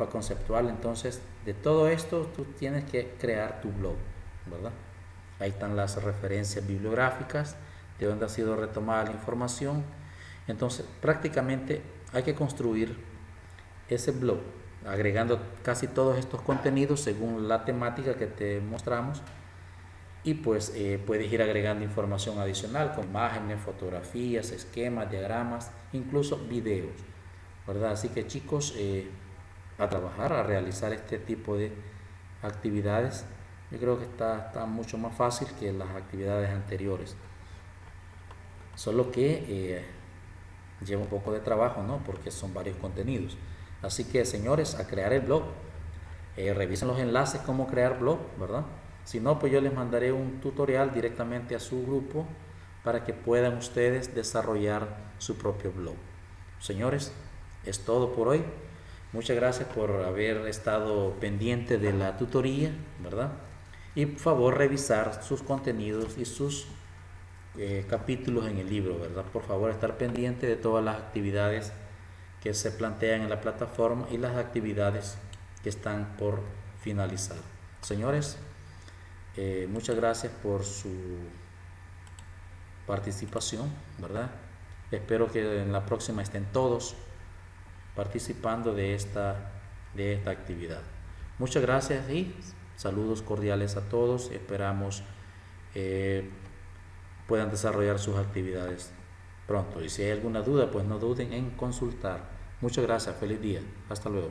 conceptual. Entonces, de todo esto tú tienes que crear tu blog, ¿verdad? Ahí están las referencias bibliográficas de donde ha sido retomada la información. Entonces, prácticamente hay que construir ese blog agregando casi todos estos contenidos según la temática que te mostramos, y pues puedes ir agregando información adicional con imágenes, fotografías, esquemas, diagramas, incluso videos, ¿verdad? Así que chicos, a trabajar, a realizar este tipo de actividades. Yo creo que está mucho más fácil que las actividades anteriores, solo que lleva un poco de trabajo, ¿no?, porque son varios contenidos. Así que señores, a crear el blog. Revisen los enlaces cómo crear blog, ¿verdad? Si no, pues yo les mandaré un tutorial directamente a su grupo para que puedan ustedes desarrollar su propio blog. Señores, es todo por hoy. Muchas gracias por haber estado pendiente de la tutoría, ¿verdad? Y por favor revisar sus contenidos y sus capítulos en el libro, ¿verdad? Por favor estar pendiente de todas las actividades que se plantean en la plataforma y las actividades que están por finalizar. Señores, muchas gracias por su participación, ¿verdad? Espero que en la próxima estén todos participando de esta actividad. Muchas gracias y saludos cordiales a todos. Esperamos puedan desarrollar sus actividades pronto. Y si hay alguna duda, pues no duden en consultar. Muchas gracias. Feliz día. Hasta luego.